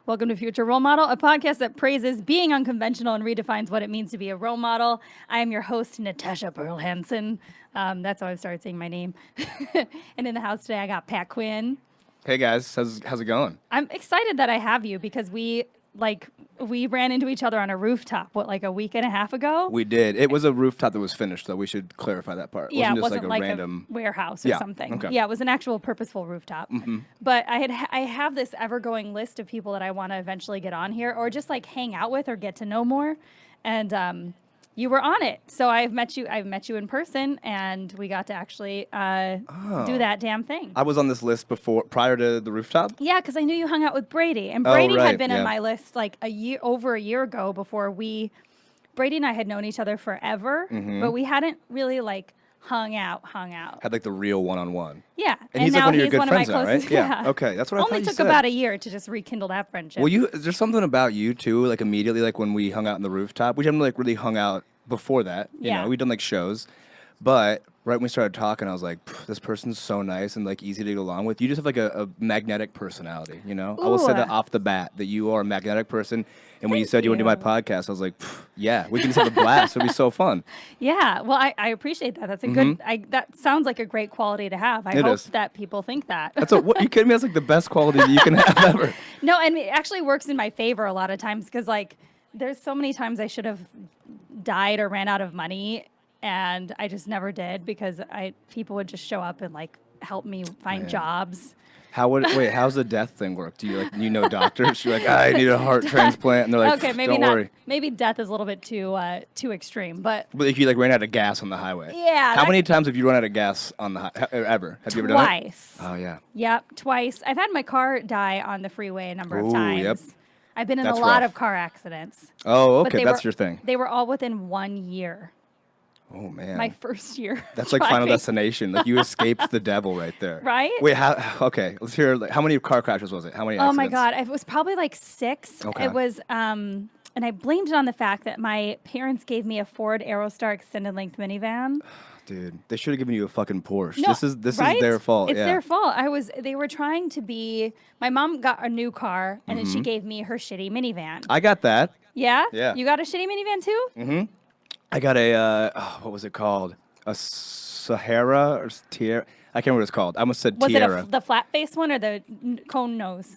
Welcome to Future Role Model, a podcast that praises being unconventional and redefines what it means to be a role model. I am your host, Natasha Pearl Hansen. That's how I started saying my name. And in the house today, I got Pat Quinn. Hey guys, how's it going? I'm excited that I have you because we ran into each other on a rooftop, a week and a half ago? We did. It was a rooftop that was finished, though. We should clarify that part. Yeah, it wasn't wasn't just like a random a warehouse or something. Okay. Yeah, it was an actual purposeful rooftop. Mm-hmm. But I have this ever-going list of people that I want to eventually get on here or just like hang out with or get to know more. And you were on it. So I've met you in person, and we got to actually do that damn thing. I was on this list prior to the rooftop? Yeah, because I knew you hung out with Brady. And Brady right, had been on my list like over a year ago before Brady and I had known each other forever, but we hadn't really hung out. Had like the real one-on-one. Yeah. And he's now like one of your he's good one friends of my now, closest. right? Yeah. Okay, that's what I thought Only you took said. about a year to just rekindle that friendship. Well, there's something about you too, like immediately, like when we hung out on the rooftop. We haven't really hung out before that. You know, we'd done like shows, but right when we started talking, I was like, this person's so nice and like easy to get along with. You just have like a magnetic personality, you know? Ooh. I will say that off the bat, that you are a magnetic person. And when you said you want to do my podcast, I was like, yeah, we can just have a blast. It'll be so fun. Yeah, well, I appreciate that. That's a good, that sounds like a great quality to have. I hope that people think that. What, you kidding me? That's like the best quality that you can have ever. No, and it actually works in my favor a lot of times because there's so many times I should have died or ran out of money, and I just never did because people would just show up and help me find jobs. How's the death thing work? Do you know doctors? You're like, I need a heart transplant, and they're like, okay, maybe don't not. worry. Maybe death is a little bit too extreme, but if you ran out of gas on the highway, yeah. How many times have you run out of gas on the ever? Have you ever done it? Twice. Oh yeah. Yep, twice. I've had my car die on the freeway a number of times. Yep. I've been in That's a lot rough. of car accidents. Oh, okay, that's your thing. They were all within 1 year. Oh man. My first year. That's like Final Destination. Like you escaped the devil right there. Right? Wait, okay. Let's hear how many car crashes was it? How many accidents? Oh my God. It was probably 6. Okay. It was and I blamed it on the fact that my parents gave me a Ford Aerostar extended length minivan. Dude, they should have given you a fucking Porsche. No, this is their fault. It's their fault. They were trying to be, my mom got a new car and then she gave me her shitty minivan. I got that. Yeah? Yeah. You got a shitty minivan too? Mm-hmm. I got a, what was it called? A Sahara or Tierra? I can't remember what it's called. I almost said Tierra. Was it the flat face one or the cone nose?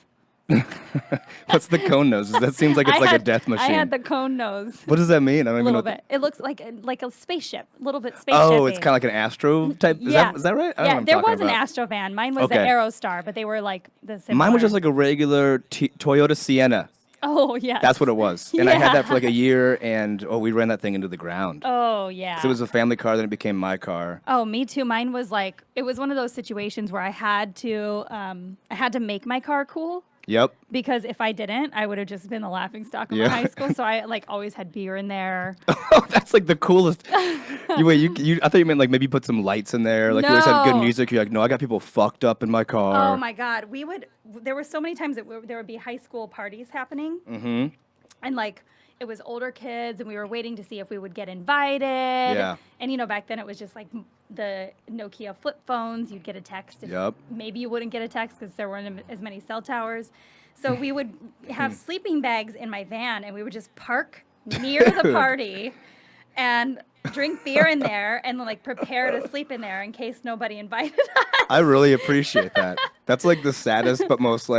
What's the cone nose? That seems like it's a death machine. I had the cone nose. What does that mean? I don't a even little know. bit. It looks like a spaceship. A little bit spaceship. Oh, it's kind of like an Astro type. Is that right? I don't know what there I'm talking was an about. Astro van. Mine was the Aerostar, but they were the similar. Mine was just like a regular Toyota Sienna. Oh, yes. That's what it was. And I had that for a year, and we ran that thing into the ground. Oh, yeah. So it was a family car, then it became my car. Oh, me too. Mine was it was one of those situations where I had to make my car cool. Yep. Because if I didn't, I would have just been the laughingstock of my high school. So I always had beer in there. Oh, that's the coolest. You I thought you meant maybe put some lights in there. You always had good music. You're like, no, I got people fucked up in my car. Oh my God. There were so many times that there would be high school parties happening. Mm-hmm. And it was older kids and we were waiting to see if we would get invited. Yeah. And back then it was just the Nokia flip phones. You'd get a text. Maybe you wouldn't get a text because there weren't as many cell towers. So we would have sleeping bags in my van and we would just park near the party and drink beer in there and prepare to sleep in there in case nobody invited us. I really appreciate that. That's the saddest but most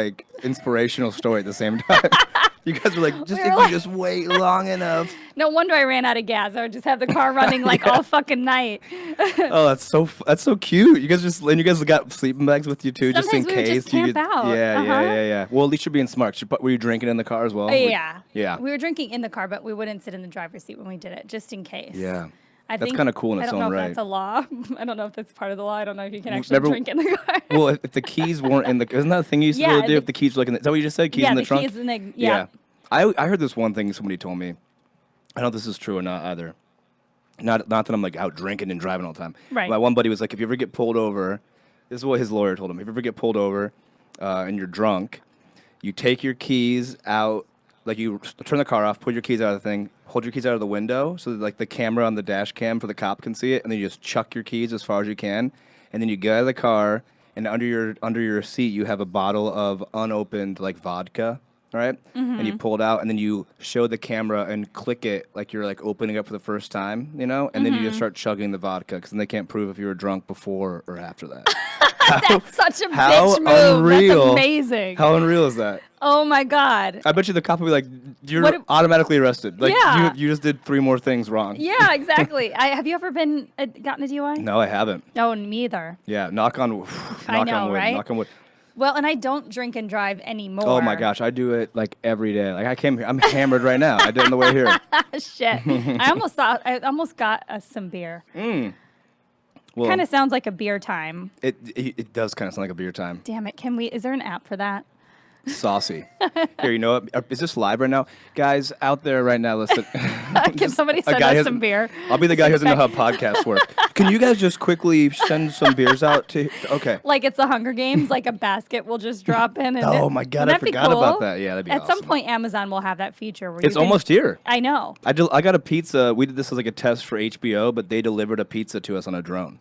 inspirational story at the same time. You guys were like, you just wait long enough. No wonder I ran out of gas. I would just have the car running all fucking night. Oh, that's so cute. You guys got sleeping bags with you too, Sometimes just in we case. Would just camp out. Yeah. Well, at least you're being smart. Were you drinking in the car as well? Yeah. Yeah. We were drinking in the car, but we wouldn't sit in the driver's seat when we did it, just in case. Yeah. That's kind of cool in its own right. I don't know if that's a law. I don't know if that's part of the law. I don't know if you can actually drink in the car. Well, if the keys weren't in the, isn't that a thing you used to be able to do? If the keys were in the, is that what you just said? Keys in the trunk? Yeah, the keys in the, yeah. I heard this one thing somebody told me. I don't know if this is true or not either. Not that I'm out drinking and driving all the time. Right. My one buddy was like, if you ever get pulled over, this is what his lawyer told him. If you ever get pulled over and you're drunk, you take your keys out, you turn the car off, put your keys out of the thing, hold your keys out of the window so that the camera on the dash cam for the cop can see it, and then you just chuck your keys as far as you can, and then you get out of the car, and under your seat you have a bottle of unopened vodka right? And you pull it out, and then you show the camera and click it like you're like opening up for the first time, you know? And then you just start chugging the vodka because then they can't prove if you were drunk before or after that. That's such a bitch move. Unreal. That's amazing. How unreal is that? Oh my God. I bet you the cop will be like, you're automatically arrested. Like, Yeah. you just did 3 more things wrong. Yeah, exactly. Have you ever gotten a DUI? No, I haven't. No, me either. Yeah, knock on wood. Right? Knock on wood. Well, and I don't drink and drive anymore. Oh my gosh, I do it like every day. Like I came here, I'm hammered right now. I did it on the way here. Shit. I almost got us some beer. Well, Kind of sounds like a beer time. It does kind of sound like a beer time. Damn it. Is there an app for that? Saucy. Here, you know what? Is this live right now? Guys out there right now, listen. Can somebody send us some beer? I'll be the guy who doesn't know how podcasts work. Can you guys just quickly send some beers out to... Okay. Like it's the Hunger Games, like a basket will just drop in. And Oh my God, I forgot about that. Yeah, that'd be awesome. At some point, Amazon will have that feature. Where It's almost here. I know. I got a pizza. We did this as like a test for HBO, but they delivered a pizza to us on a drone.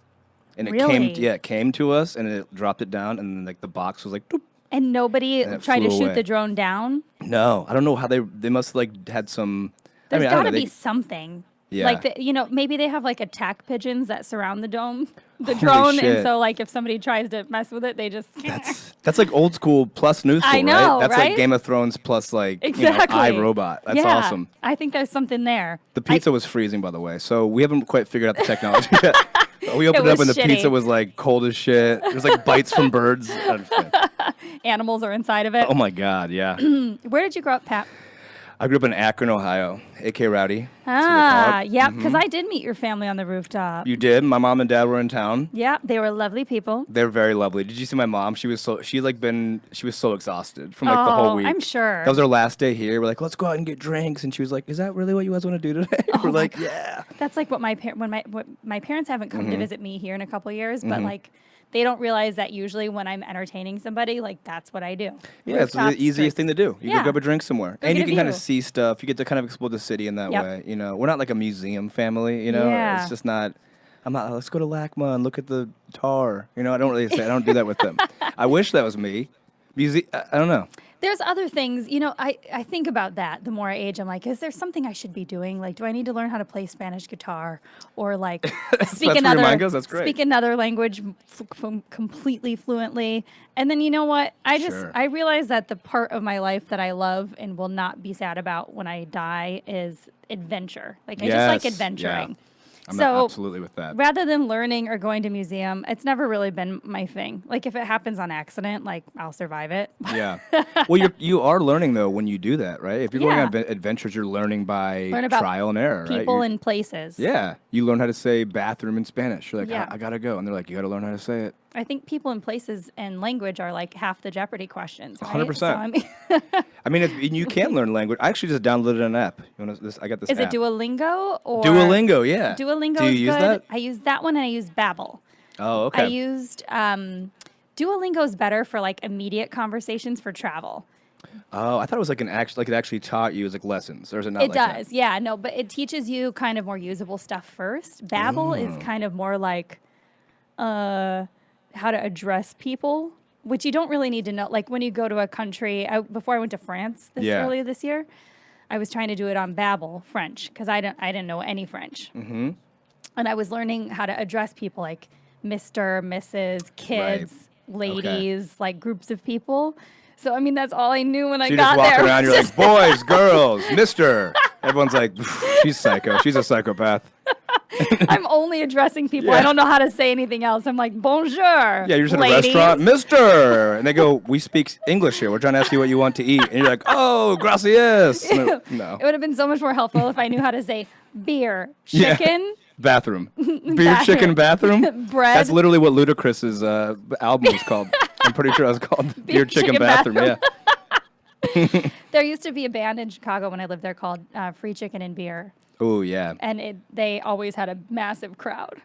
And it came to us, and it dropped it down, and then like the box was like... Doop. And nobody tried to shoot the drone down? No. I don't know how they must have like had some... There's got to be something. Yeah. Like, maybe they have like attack pigeons that surround the drone. And so like if somebody tries to mess with it, they just... That's like old school plus new school, I know, right? That's right? like Game of Thrones plus like exactly. iRobot. That's awesome. I think there's something there. The pizza was freezing, by the way, so we haven't quite figured out the technology yet. We opened it up and the pizza was like cold as shit. There's like bites from birds. Animals are inside of it. Oh my God, yeah. Where did you grow up, Pat? I grew up in Akron, Ohio, A.K. Rowdy. Yeah, because I did meet your family on the rooftop. You did? My mom and dad were in town. Yeah, they were lovely people. They're very lovely. Did you see my mom? She was so exhausted from like the whole week. I'm sure. That was our last day here. We're like, let's go out and get drinks. And she was like, is that really what you guys want to do today? We're like, yeah. That's like what my parents haven't come to visit me here in a couple of years, but like they don't realize that usually when I'm entertaining somebody, like that's what I do. Yeah, it's the easiest thing to do. You go grab a drink somewhere. And you can kind of see stuff. You get to kind of explore the city in that way. You know, we're not like a museum family, you know. Yeah. It's just not let's go to LACMA and look at the tar. You know, I don't do that with them. I wish that was me. I don't know. There's other things, I think about that the more I age. I'm like, is there something I should be doing? Like, do I need to learn how to play Spanish guitar or like speak another language completely fluently? And then you know what? I realize that the part of my life that I love and will not be sad about when I die is adventure. Like I just like adventuring. Yeah. I'm absolutely with that. Rather than learning or going to museum, it's never really been my thing. Like if it happens on accident, like I'll survive it. Yeah. Well, you are learning though when you do that, right? If you're going on adventures, you're learning by trial and error, right? People and places. Yeah. You learn how to say bathroom in Spanish. You're like, I gotta go, and they're like, you gotta learn how to say it. I think people and places and language are like half the Jeopardy questions. Right? 100%. So, I mean, you can learn language. I actually just downloaded an app. I got this app. Is it Duolingo or Duolingo? Yeah. Duolingo. Do you use that? I use that one and I use Babbel. Oh, okay. I used Duolingo is better for like immediate conversations for travel. Oh, I thought it was like it actually taught you as like lessons, or is it not? It does, yeah, no, but it teaches you kind of more usable stuff first. Babbel is kind of more like how to address people, which you don't really need to know. Like when you go to a country, before I went to France earlier this year, I was trying to do it on Babbel French because I didn't know any French, and I was learning how to address people like Mr., Mrs., kids, ladies, like groups of people. So I mean, that's all I knew when I got there. You just walk around, you're like, boys, girls, Mr. Everyone's like, she's psycho. She's a psychopath. I'm only addressing people. I don't know how to say anything else. I'm like, bonjour. Yeah, you're just in a restaurant, Mr. And they go, we speak English here. We're trying to ask you what you want to eat. And you're like, oh, gracias. No. It would have been so much more helpful if I knew how to say beer, chicken. Bathroom. Beer, chicken, bathroom. Bread. That's literally what Ludacris's album was called. I'm pretty sure it was called Beer, Chicken, Bathroom. Yeah. There used to be a band in Chicago when I lived there called Free Chicken and Beer. Oh, yeah. And they always had a massive crowd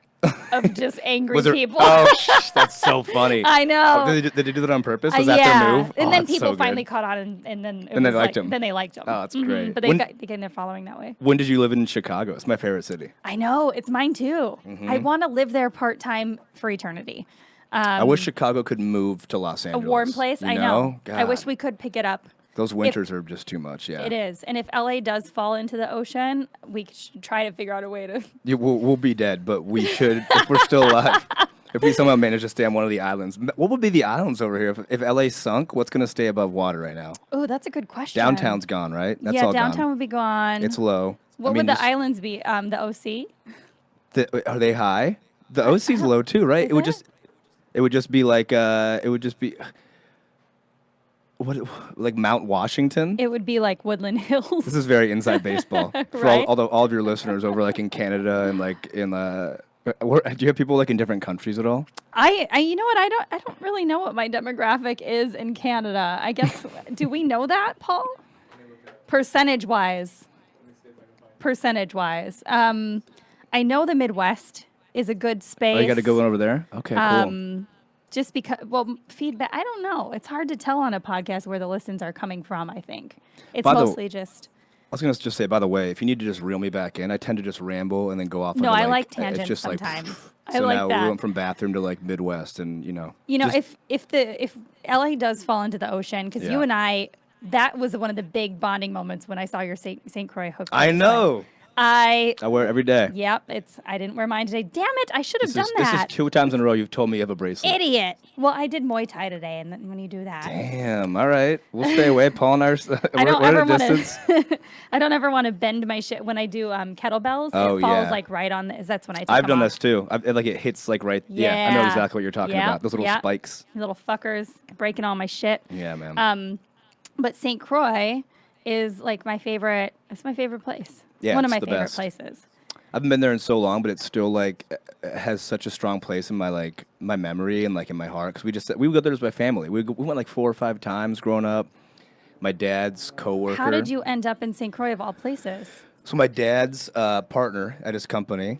of just angry people. Oh, that's so funny. I know. Did they do that on purpose? Was that their move? And then people finally caught on, and then they liked them. Then they liked them. Oh, that's great. But they gained their following that way. When did you live in Chicago? It's my favorite city. I know. It's mine, too. I want to live there part-time for eternity. I wish Chicago could move to Los Angeles. A warm place. I know. God. I wish we could pick it up. Those winters are just too much. Yeah, it is. And if LA does fall into the ocean, we should try to figure out a way to. Yeah, we'll be dead, but we should if we're still alive. If we somehow manage to stay on one of the islands, what would be the islands over here? If LA sunk, what's going to stay above water right now? Oh, that's a good question. Downtown's gone, right? That's yeah, all downtown gone. would be gone. It's low. What would the islands be? The OC? Are they high? The OC's low too, right? It would just be like what, like Mount Washington? It would be like Woodland Hills. This is very inside baseball. For right? all of your listeners over like in Canada and like in do you have people like in different countries at all? I you know what, I don't really know what my demographic is in Canada. I guess do we know that, Paul? Percentage wise. I know the Midwest is a good space. Oh, you got to go over there? Okay, cool. Just because, feedback, I don't know. It's hard to tell on a podcast where the listens are coming from, I think. It's mostly just... I was going to just say, by the way, if you need to just reel me back in, I tend to just ramble and then go off. No, I like tangents sometimes. I like that. So now we went from bathroom to like Midwest and, if LA does fall into the ocean, because you and I, that was one of the big bonding moments when I saw your St. Croix hook. I know. I wear it every day. Yep. I didn't wear mine today. Damn it. I should have done that. This is 2 times in a row you've told me you have a bracelet. Idiot. Well, I did Muay Thai today, and then when you do that. Damn. All right. We'll stay away. Paul and I we're at a distance. I don't ever want to bend my shit when I do kettlebells. It falls like right on that's when I take I've done off. this too. It hits like right. Yeah. I know exactly what you're talking about. Those little spikes. Little fuckers breaking all my shit. Yeah, man. But St. Croix is like my favorite. It's my favorite place. Yeah, one of my favorite places. I haven't been there in so long, but it's still like has such a strong place in my my memory and like in my heart. Because we go there as my family. We went like 4 or 5 times growing up. My dad's coworker. How did you end up in St. Croix of all places? So my dad's partner at his company,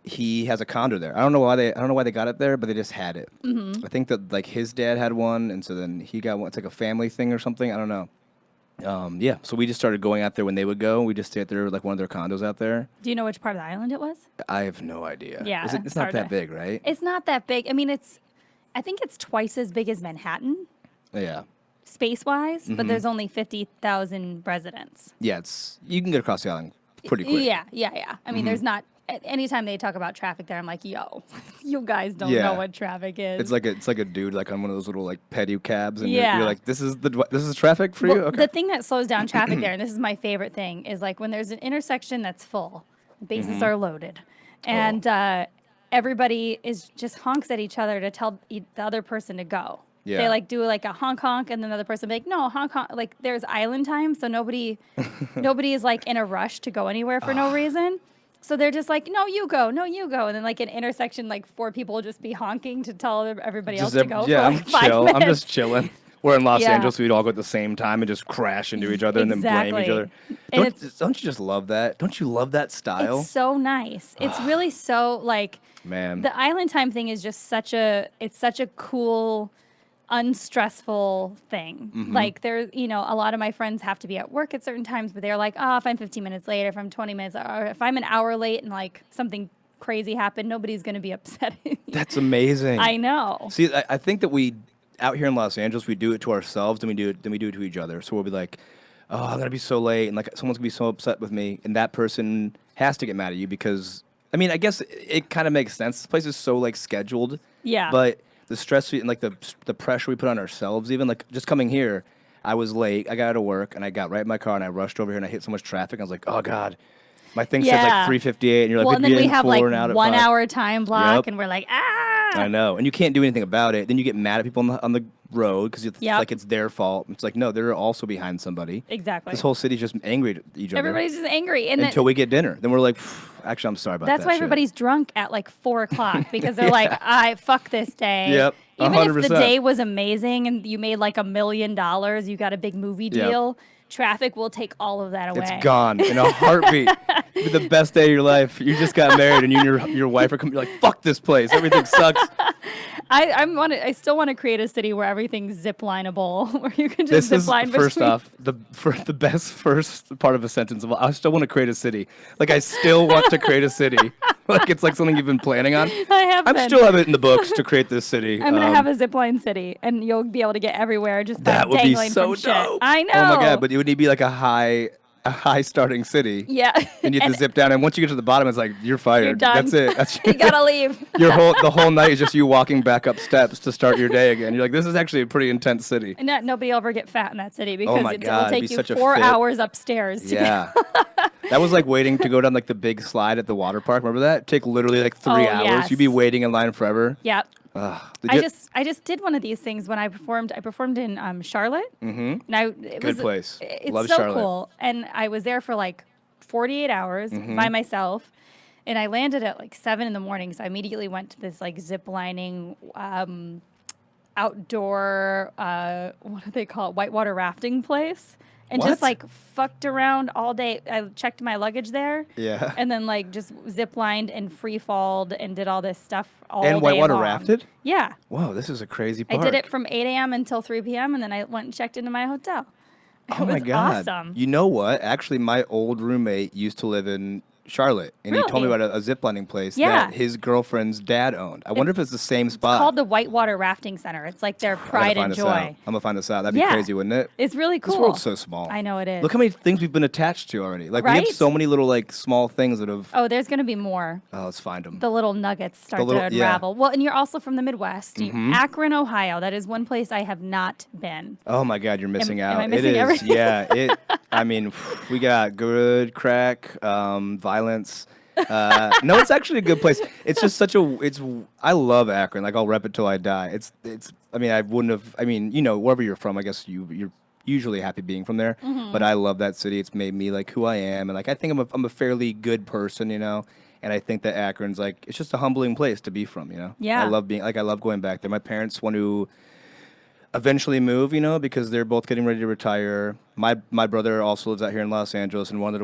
he has a condo there. I don't know why they got it there, but they just had it. Mm-hmm. I think that like his dad had one, and so then he got one. It's like a family thing or something. I don't know. So we just started going out there when they would go. We just stayed there like one of their condos out there. Do you know which part of the island it was? I have no idea. Yeah, it's not that big, right? It's not that big. I mean, I think it's twice as big as Manhattan. Yeah. Space-wise, but there's only 50,000 residents. Yeah, you can get across the island pretty quick. Yeah. I mean, there's not. Anytime they talk about traffic there, I'm like, yo, you guys don't know what traffic is. It's like a dude like on one of those little like petty cabs, and you're like, this is traffic for you. Okay. The thing that slows down traffic there, and this is my favorite thing, is like when there's an intersection that's full, bases are loaded, and everybody just honks at each other to tell the other person to go. Yeah. They like do like a honk, and then the other person be like, no, honk. Like there's island time, so nobody is like in a rush to go anywhere for no reason. So they're just like, no, you go. And then like an intersection, like 4 people will just be honking to tell everybody else to go. Yeah, for like 5 minutes. I'm just chilling. We're in Los Angeles, so we'd all go at the same time and just crash into each other and then blame each other. Don't you just love that? Don't you love that style? It's so nice. It's really so like, man. The island time thing is just such a cool, unstressful thing. Like there's, a lot of my friends have to be at work at certain times, but they're like, oh, if I'm 15 minutes late, if I'm 20 minutes, or if I'm an hour late and like something crazy happened, nobody's going to be upset. That's amazing. I know. See, I think that we out here in Los Angeles, we do it to ourselves, then we do it to each other. So we'll be like, oh, I'm going to be so late, and like someone's going to be so upset with me, and that person has to get mad at you because, I mean, I guess it kind of makes sense. This place is so like scheduled. Yeah. But the stress and like the pressure we put on ourselves, even like just coming here, I was late. I got out of work and I got right in my car and I rushed over here and I hit so much traffic. I was like, oh God, my thing said like 3:58, and you're like, well, and then we have like an 1 hour time block, and we're like, ah. I know, and you can't do anything about it. Then you get mad at people on the road because it's like it's their fault. It's like, no, they're also behind somebody. Exactly. This whole city's just angry at each other. Everybody's just angry, until we get dinner. Then we're like, actually, I'm sorry about that. That's why everybody's drunk at like 4 o'clock because they're like, I fuck this day. Yep. Even 100%. if the day was amazing and you made like $1 million, you got a big movie deal. Traffic will take all of that away. It's gone in a heartbeat. The best day of your life. You just got married, and you and your wife are coming. You're like, "Fuck this place. Everything sucks." I still want to create a city where everything's zip-lineable, where you can just zip line between. First off, the best first part of a sentence. I still want to create a city. Like I still want to create a city. Like it's like something you've been planning on. I still have it in the books to create this city. I'm gonna have a zipline city, and you'll be able to get everywhere just by that would be dangling so from dope. shit. I know. Oh my god! But it would need to be like a high starting city. Yeah. And you have to zip down, and once you get to the bottom, it's like you're fired. You're done. That's it. That's You gotta leave. the whole night is just you walking back up steps to start your day again. You're like, this is actually a pretty intense city. And nobody will ever get fat in that city because my it'll God, take it'd be you such a 4 fit. hours upstairs. Yeah. That was like waiting to go down like the big slide at the water park. Remember that? Take literally like 3 hours. Yes. You'd be waiting in line forever. Yep. Did I just did one of these things when I performed. I performed in Charlotte. Mm-hmm. And Good place. It's Love so Charlotte. cool. And I was there for like 48 hours by myself. And I landed at like 7 in the morning. So I immediately went to this like zip lining, outdoor, what do they call it? Whitewater rafting place. And just What? like fucked around all day. I checked my luggage there. Yeah. And then like just zip lined and free falled and did all this stuff all And day whitewater long. rafted? Yeah. Whoa, this is a crazy I park. did it from 8 a.m. until 3 p.m. and then I went and checked into my hotel. It Oh my was god! awesome. You know what? Actually, my old roommate used to live in Charlotte, and he told me Really? about a ziplining place Yeah. that his girlfriend's dad owned. I wonder if it's the same spot. It's called the Whitewater Rafting Center. It's like their I gotta pride find and this joy. out. I'm gonna find this out. That'd be Yeah. crazy, wouldn't it? It's really cool. This world's so small. I know it is. Look how many things we've been attached to already. Like we Right? have so many little like small things that have. Oh, there's going to be more. Oh, let's find them. The little nuggets start little- to yeah. unravel. Well, and you're also from the Midwest. Akron, Ohio. That is one place I have not been. Oh my God, you're missing am out. I missing it is. everything? Yeah. I mean, we got good crack, violence. No, it's actually a good place. It's just such a. I love Akron. Like I'll rep it till I die. It's. I mean, I wouldn't have. I mean, you know, wherever you're from, I guess you're usually happy being from there. But I love that city. It's made me like who I am, and like I think I'm a fairly good person, you know. And I think that Akron's like it's just a humbling place to be from, you know. Yeah. I love going back there. My parents want to eventually move, you know, because they're both getting ready to retire. My brother also lives out here in Los Angeles, and one of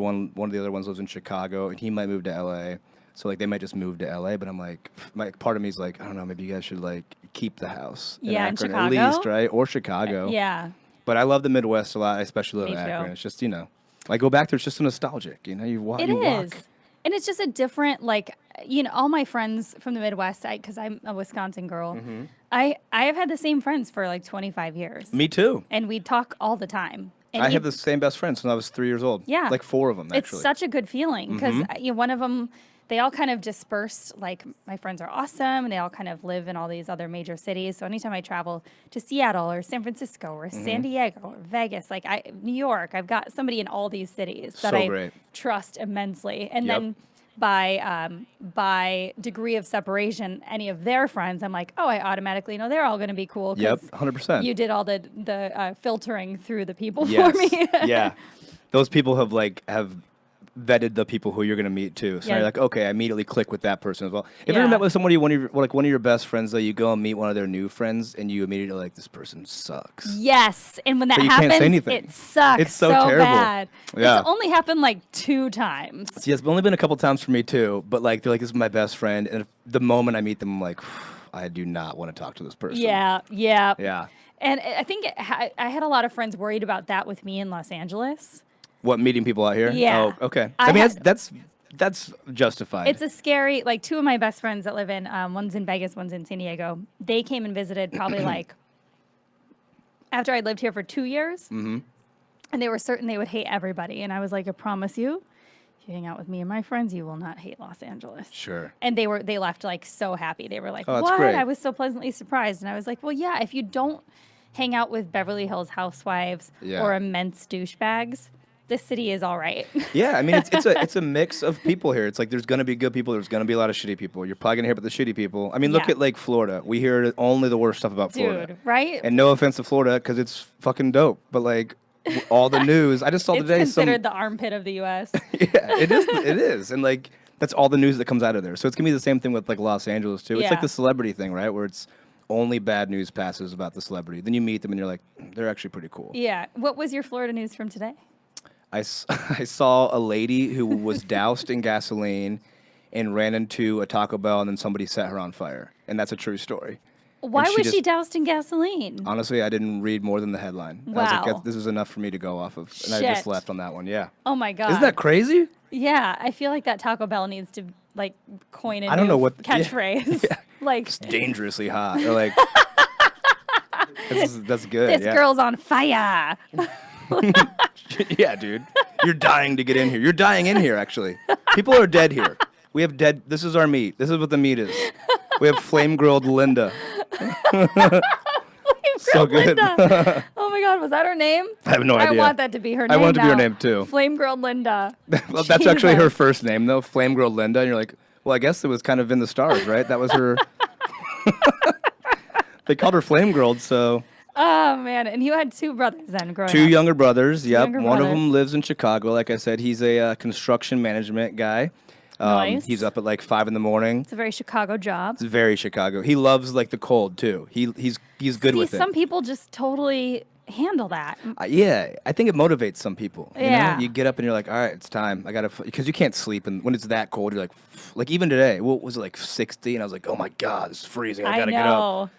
the other ones lives in Chicago, and he might move to LA. So like they might just move to LA, but I'm like, part of me is like, I don't know, maybe you guys should like keep the house in Yeah, in Akron Chicago? at least, right? Or Chicago. Yeah. But I love the Midwest a lot. I especially love Me too. Akron. It's just, you know, like go back there. It's just so nostalgic, you know. You walk. It is. And it's just a different, like, you know, all my friends from the Midwest, because I'm a Wisconsin girl, I have had the same friends for like 25 years. Me too. And we talk all the time. And I have the same best friends when I was 3 years old. Yeah. Like 4 of them, actually. It's such a good feeling because you know, one of them, they all kind of dispersed. Like my friends are awesome and they all kind of live in all these other major cities. So anytime I travel to Seattle or San Francisco or San Diego or Vegas, like New York, I've got somebody in all these cities that So I great. trust immensely. And Yep. then by degree of separation, any of their friends, I'm like, oh, I automatically know they're all going to be cool. Yep, 'cause 100%. You did all the filtering through the people Yes. for me. Yeah. Those people have vetted the people who you're going to meet too. So Yeah. you're like, okay, I immediately click with that person as well. Have you Yeah. ever met with somebody, one of your best friends, though, you go and meet one of their new friends and you immediately like, this person sucks. Yes, and when that But you can't say happens, anything. it sucks. It's so terrible. Bad. Yeah. It's only happened like 2 times. See, it's only been a couple times for me too, but like, they're like, this is my best friend. And the moment I meet them, I'm like, I do not want to talk to this person. Yeah. Yeah. And I think I had a lot of friends worried about that with me in Los Angeles. What, meeting people out here? Yeah. Oh, okay. I I mean, had- that's justified. It's a scary, like 2 of my best friends that live in, one's in Vegas, one's in San Diego. They came and visited probably like after I lived here for 2 years. And they were certain they would hate everybody. And I was like, I promise you, if you hang out with me and my friends, you will not hate Los Angeles. Sure. And they left like so happy. They were like, Oh, that's what? great. I was so pleasantly surprised. And I was like, well, yeah, if you don't hang out with Beverly Hills housewives Yeah. or immense douchebags, this city is all right. Yeah, I mean, it's a mix of people here. It's like there's going to be good people. There's going to be a lot of shitty people. You're probably going to hear about the shitty people. I mean, look Yeah. at like Florida. We hear only the worst stuff about Florida. Dude, right? And no offense to Florida, because it's fucking dope. But like all the news, I just saw It's today considered the armpit of the U.S. Yeah, it is. It is, and like that's all the news that comes out of there. So it's gonna be the same thing with like Los Angeles too. It's Yeah. like the celebrity thing, right? Where it's only bad news passes about the celebrity. Then you meet them and you're like, they're actually pretty cool. Yeah. What was your Florida news from today? I saw a lady who was doused in gasoline and ran into a Taco Bell, and then somebody set her on fire. And that's a true story. Why And she was she just- doused in gasoline? Honestly, I didn't read more than the headline. I was like, Wow. this is enough for me to go off of. And I just Shit. left on that one, yeah. Oh my God. Isn't that crazy? Yeah, I feel like that Taco Bell needs to like coin a I don't new know what catchphrase. Yeah. Like It's dangerously hot. Or like that's good. this girl's on fire. Yeah, dude. You're dying to get in here. You're dying in here, actually. People are dead here. We have dead. This is our meat. This is what the meat is. We have flame grilled Linda. So good. Linda. Oh my God, was that her name? I have no idea. I want that to be her name. I want it to be her now. name too. Flame grilled Linda. Well, that's actually her Jesus. first name, though. Flame grilled Linda. And you're like, well, I guess it was kind of in the stars, right? That was her. They called her Flame Grilled, so. Oh man, and you had two brothers then growing up. Two younger brothers. Yep. Younger One of brothers. them lives in Chicago. Like I said, he's a construction management guy. Nice. He's up at like 5 in the morning. It's a very Chicago job. It's very Chicago. He loves like the cold too. He's good with it. Some people just totally handle that. Yeah, I think it motivates some people. You Yeah. know? You get up and you're like, all right, it's time. I gotta, because you can't sleep, and when it's that cold, you're like even today, what was it, like 60? And I was like, oh my God, it's freezing. I gotta get up.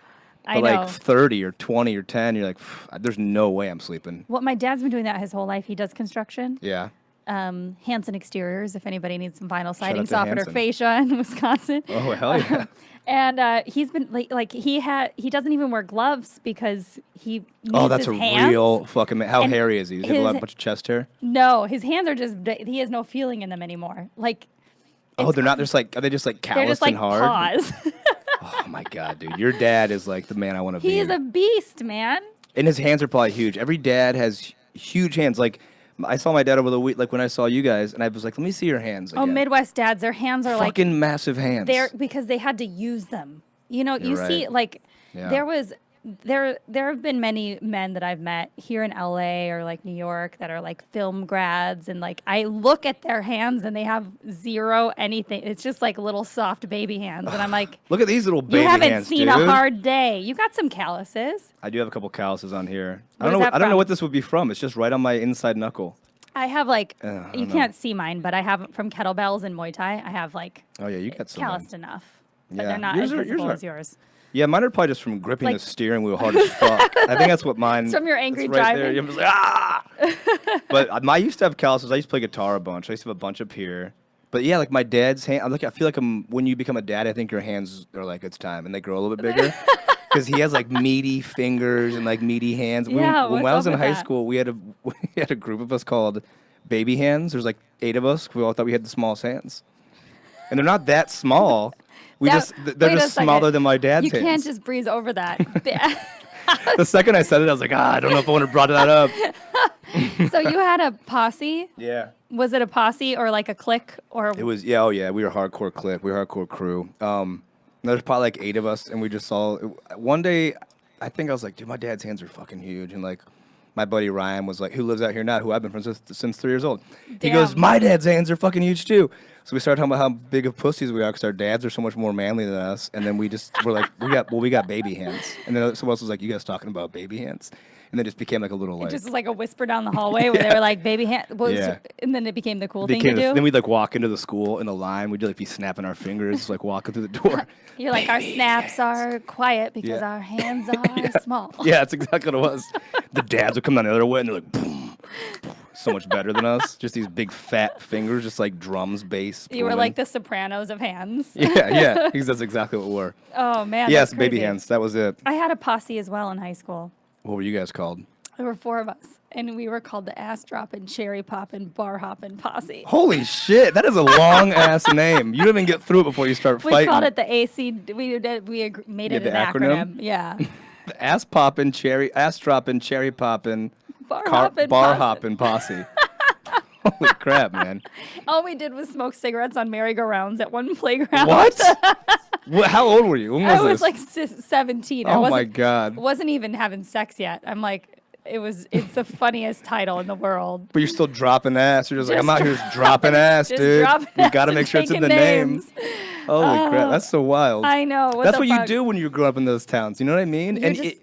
I But know. like 30 or 20 or 10, you're like, there's no way I'm sleeping. Well, my dad's been doing that his whole life. He does construction. Yeah. Hansen Exteriors, if anybody needs some vinyl siding to soffit or Hansen. fascia in Wisconsin. Oh hell yeah. And he's been like he doesn't even wear gloves because he needs Oh, that's his a hands. real fucking. How And hairy is he? Does he have a bunch of chest hair? No, his hands are just he has no feeling in them anymore. Like Oh, they're not just like. Are they just like they're calloused just like and hard? paws. Oh my God, dude, your dad is like the man I want to be. He's a beast, man. And his hands are probably huge. Every dad has huge hands. Like I saw my dad over the week, like when I saw you guys, and I was like, let me see your hands again. Oh, Midwest dads, their hands are fucking like massive hands. they're because they had to use them. You know, you You're see right. like Yeah. there have been many men that I've met here in LA or like New York that are like film grads, and like I look at their hands and they have zero anything. It's just like little soft baby hands, and I'm like, Look at these little baby you haven't hands, seen dude. a hard day. You got some calluses. I do have a couple calluses on here. What is that I don't know from? what this would be from. It's just right on my inside knuckle. I have like I don't you know. can't see mine, but I have from kettlebells and Muay Thai. I have like Oh yeah, you got some. calloused enough, but Yeah. they're not Yours as are- visible yours are- as yours. Yeah, mine are probably just from gripping like- the steering wheel hard as fuck. I think that's what mine. It's from your angry it's right there. driving. I'm just like ah. But I used to have calluses. I used to play guitar a bunch. I used to have a bunch up here. But yeah, like my dad's hand. I feel like when you become a dad, I think your hands are like it's time, and they grow a little bit bigger. Because he has like meaty fingers and like meaty hands. Yeah, when I what's was up in with high that? school, we had a group of us called Baby Hands. There's like 8 of us. We all thought we had the smallest hands, and they're not that small. They're Wait a just second. smaller than my dad's You hands. can't just breeze over that. The second I said it, I was like, I don't know if I would have brought that up. So you had a posse? Yeah. Was it a posse or like a clique or? It was, yeah, oh yeah, we were a hardcore clique. We were a hardcore crew. There's probably like 8 of us, and we just saw, one day, I think I was like, dude, my dad's hands are fucking huge. And like, my buddy Ryan was like, who lives out here now, who I've been friends with since 3 years old. He goes, Damn. my dad's hands are fucking huge too. So we started talking about how big of pussies we are because our dads are so much more manly than us. And then we just were like, we got baby hands. And then someone else was like, you guys talking about baby hands? And then it just became like a little It like. just was like a whisper down the hallway where they were like, baby hand. Yeah. And then it became the cool thing to do. Then we'd like walk into the school in the line. We'd like be snapping our fingers, like walking through the door. You're like, our snaps are quiet because Yeah. our hands are small. Yeah, that's exactly what it was. The dads would come down the other way and they're like, boom, so much better than us. Just these big fat fingers, just like drums, bass. You were booming. like the Sopranos of hands. Yeah, because that's exactly what we were. Oh, man. Yes, that's baby crazy. hands. That was it. I had a posse as well in high school. What were you guys called? There were 4 of us, and we were called the ass dropping, cherry popping, bar hopping posse. Holy shit, that is a long ass name. You don't even get through it before you start We fighting. called it the AC. Made it the an acronym? Yeah. Ass popping, ass dropping, cherry popping, Bar bar posse. hopping posse. Holy crap, man. All we did was smoke cigarettes on merry-go-rounds at one playground. What? How old were you? When was I was this? like 17. I Oh my wasn't, god. wasn't even having sex yet. I'm like, it's the funniest title in the world. But you're still dropping ass. You're just like, Just I'm out here just dropping ass, Just dude. dropping We ass got to and make sure it's in taking the name. names. Holy crap, that's so wild. I know. That's the what you fuck? do when you grow up in those towns. You know what I mean? You're And just-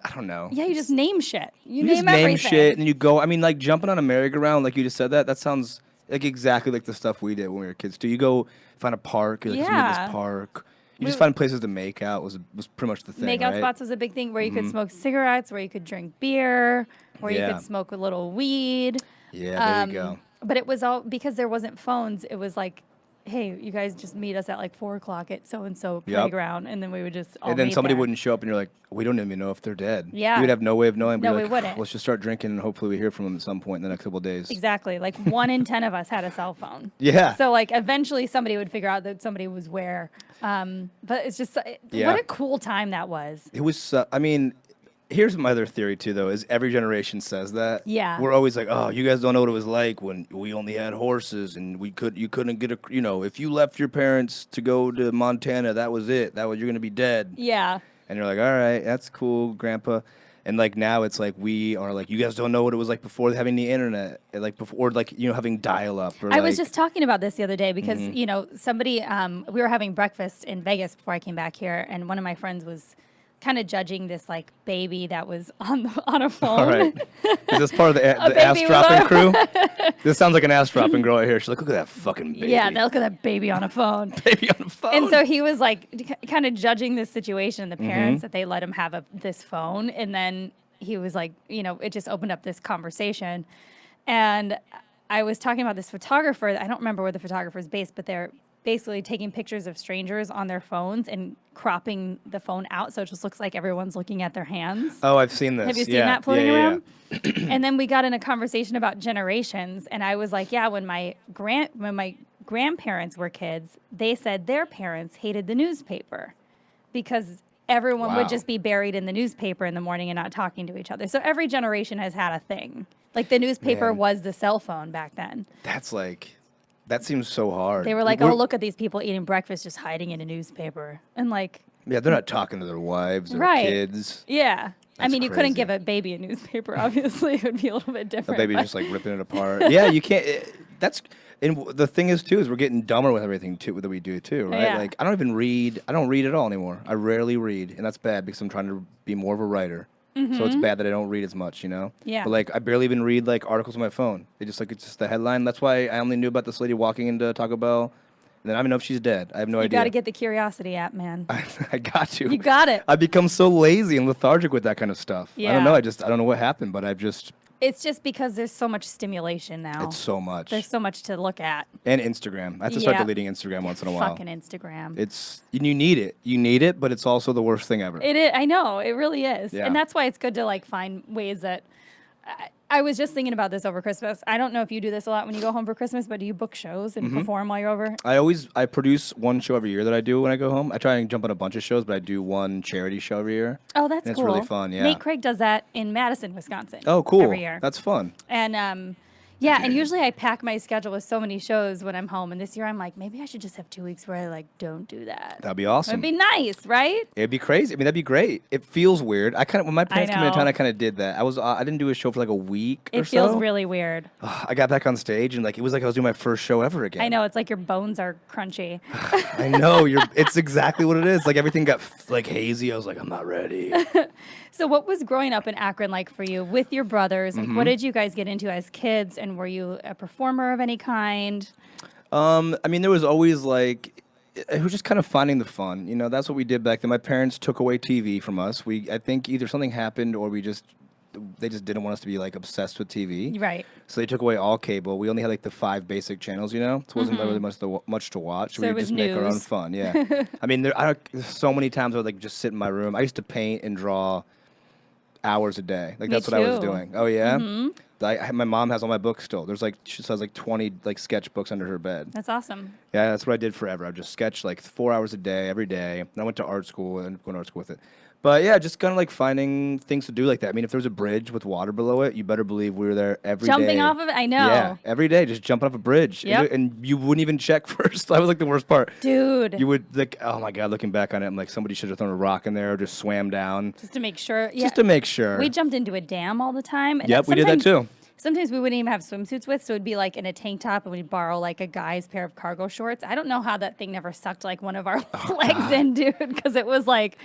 I don't know. Yeah, you just name shit. You You name just name everything. shit and you go. I mean, like jumping on a merry-go-round, like you just said that. That sounds like exactly like the stuff we did when we were kids. Do you go find a park? You're like, let's meet Yeah. this park. You just We- find places to make out was pretty much the thing, Makeout right? spots was a big thing where you could smoke cigarettes, where you could drink beer, where you Yeah. could smoke a little weed. Yeah, there you go. But it was all because there wasn't phones. It was like hey, you guys just meet us at like 4:00 at so-and-so playground. And then we would just all And then meet somebody there. wouldn't show up and you're like, we don't even know if they're dead. Yeah. You would have no way of knowing. But No, you're we like, wouldn't. let's just start drinking and hopefully we hear from them at some point in the next couple of days. Exactly. Like 1 in 10 of us had a cell phone. Yeah. So like eventually somebody would figure out that somebody was where. But it's just, what a cool time that was. It was, I mean, here's my other theory too, though, is every generation says that. Yeah. We're always like, oh, you guys don't know what it was like when we only had horses and you couldn't get if you left your parents to go to Montana, that was it. You're going to be dead. Yeah. And you're like, all right, that's cool, Grandpa. And like now it's like we are like, you guys don't know what it was like before having the internet, like before, like, having dial up. I was just talking about this the other day because, somebody, we were having breakfast in Vegas before I came back here. And one of my friends was kind of judging this like baby that was on a phone. All right. Is this part of the ass dropping crew? This sounds like an ass dropping girl right here. She's like, look at that fucking baby. Yeah, look at that baby on a phone. Baby on a phone. And so he was like kind of judging this situation and the parents that they let him have this phone. And then he was like, it just opened up this conversation. And I was talking about this photographer. I don't remember where the photographer is based, but they're basically taking pictures of strangers on their phones and cropping the phone out so it just looks like everyone's looking at their hands. Oh, I've seen this. Have you seen that floating around? And then we got in a conversation about generations, and I was like, yeah, when my grandparents were kids, they said their parents hated the newspaper because everyone would just be buried in the newspaper in the morning and not talking to each other. So every generation has had a thing. Like the newspaper was the cell phone back then. That seems so hard. They were like, oh, look at these people eating breakfast just hiding in a newspaper. And like... Yeah, they're not talking to their wives or kids. Yeah. That's you crazy. Couldn't give a baby a newspaper, obviously. It would be a little bit different. A baby just like ripping it apart. Yeah, you can't... And the thing is, too, is we're getting dumber with everything, too, that we do, too, right? Yeah. Like, I don't even read. I don't read at all anymore. I rarely read, and that's bad because I'm trying to be more of a writer. So it's bad that I don't read as much, Yeah. But like, I barely even read like articles on my phone. It's just the headline. That's why I only knew about this lady walking into Taco Bell, and then I don't even know if she's dead. I have no idea. You got to get the Curiosity app, man. I got to. You got it. I become so lazy and lethargic with that kind of stuff. Yeah. I don't know. I don't know what happened, but I've just. It's just because there's so much stimulation now. It's so much. There's so much to look at. And Instagram. I have to start deleting Instagram once in a while. Fucking Instagram. You need it. You need it, but it's also the worst thing ever. It is. I know. It really is. Yeah. And that's why it's good to like find ways that. I was just thinking about this over Christmas. I don't know if you do this a lot when you go home for Christmas, but do you book shows and perform while you're over? I produce one show every year that I do when I go home. I try and jump on a bunch of shows, but I do one charity show every year. Oh, that's and cool. It's really fun, yeah. Nate Craig does that in Madison, Wisconsin. Oh, cool. Every year. That's fun. And and usually I pack my schedule with so many shows when I'm home. And this year I'm like, maybe I should just have 2 weeks where I like don't do that. That'd be awesome. It'd be nice, right? It'd be crazy. I mean, that'd be great. It feels weird. When my parents came into know. town, I kind of did that. I didn't do a show for like a week or so. It feels really weird. I got back on stage and it was like I was doing my first show ever again. I know. It's like your bones are crunchy. I know. It's exactly what it is. Like everything got like hazy. I was like, I'm not ready. So what was growing up in Akron like for you with your brothers? Like, what did you guys get into as kids? And were you a performer of any kind? I mean, there was always like, it was just kind of finding the fun. That's what we did back then. My parents took away TV from us. I think either something happened or they just didn't want us to be like obsessed with TV. Right. So they took away all cable. We only had like the 5 basic channels, So it wasn't really much to watch. So we it would was just make our own news. fun. Yeah. I mean, there's so many times I would like just sit in my room. I used to paint and draw hours a day. Like that's what I was too. doing. Oh yeah. My mom has all my books still. She has like 20 like sketchbooks under her bed. That's awesome. Yeah, that's what I did forever. I just sketched like 4 hours a day, every day. And I went to art school and going to art school with it. But yeah, just kind of like finding things to do like that. I mean, if there was a bridge with water below it, you better believe we were there every day. Jumping off of it? I know. Yeah, every day, just jumping off a bridge. Yep. And you wouldn't even check first. That was like the worst part. Dude. You would like, oh my God, looking back on it, I'm like, somebody should have thrown a rock in there or just swam down. Just to make sure. Yeah. Just to make sure. We jumped into a dam all the time. And Yep, we did that too. Sometimes we wouldn't even have swimsuits with, so it'd be like in a tank top and we'd borrow like a guy's pair of cargo shorts. I don't know how that thing never sucked like one of our legs in, dude, because it was like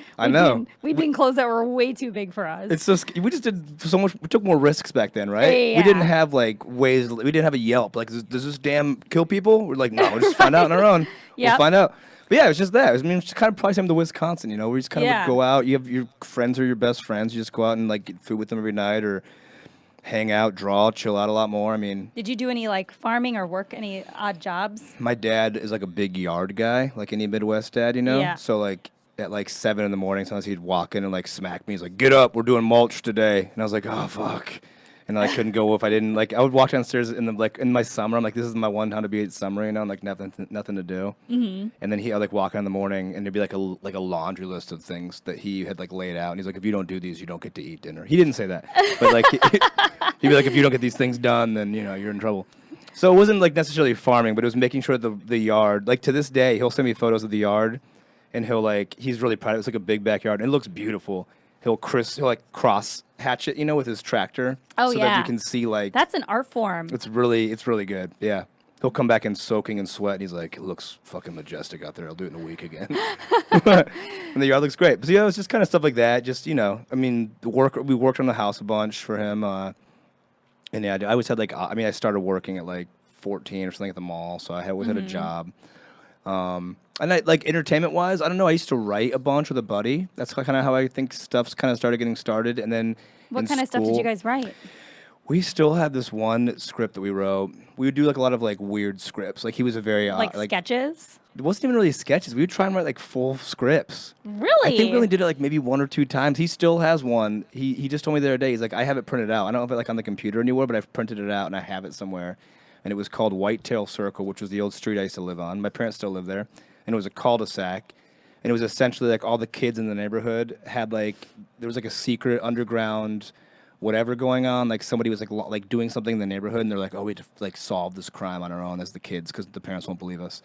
we'd be in clothes that were way too big for us. It's just we just did so much. We took more risks back then, right? Yeah. We didn't have like ways. We didn't have a Yelp. Like, does this dam kill people? We're like, no, we'll just find out on our own. Yep. We'll find out. But yeah, it was just that. I mean, it's kind of probably same to Wisconsin. We just kind of would go out. You have your friends are your best friends. You just go out and like get food with them every night, or hang out, draw, chill out a lot more. I mean, Did you do any like farming or work any odd jobs? my dad is like a big yard guy, like any Midwest dad, you know? Yeah. So like at like 7 in the morning, sometimes he'd walk in and like smack me. He's like, "Get up, we're doing mulch today." And I was like, "Oh fuck." And I couldn't go if I didn't like. I would walk downstairs in the like in my summer. I'm like, this is my one time to be at summer, you know, and like nothing to do. Mm-hmm. And then I'd like walk in the morning, and there'd be like a laundry list of things that he had like laid out. And he's like, if you don't do these, you don't get to eat dinner. He didn't say that, but like he'd be like, if you don't get these things done, then you know you're in trouble. So it wasn't like necessarily farming, but it was making sure the yard. Like to this day, he'll send me photos of the yard, and he's really proud. It's like a big backyard, and it looks beautiful. He'll like cross hatch it, you know, with his tractor. Oh, so yeah. that you can see like That's an art form. it's really good. Yeah. He'll come back in soaking in sweat and he's like, it looks fucking majestic out there. I'll do it in a week again. And the yard looks great. But yeah, it was just kind of stuff like that. Just, you know, I mean, we worked on the house a bunch for him. And yeah, I always had like, I started working at like 14 or something at the mall. So I always had a job. And I, like entertainment wise, I don't know. I used to write a bunch with a buddy. That's kind of how I think stuff's kind of started getting started. And then What kind of stuff did you guys write? we still have this one script that we wrote. We would do like a lot of like weird scripts. Like he was a very Like sketches? It wasn't even really sketches. We would try and write like full scripts. Really? I think we only did it like maybe 1 or 2 times. He still has one. He just told me the other day. He's like, I have it printed out. I don't have it like on the computer anymore, but I've printed it out and I have it somewhere. And it was called Whitetail Circle, which was the old street I used to live on. My parents still live there. And it was a cul-de-sac. And it was essentially like all the kids in the neighborhood had like, there was like a secret underground whatever going on. Like somebody was like doing something in the neighborhood and they're like, oh, we have to like solve this crime on our own as the kids because the parents won't believe us.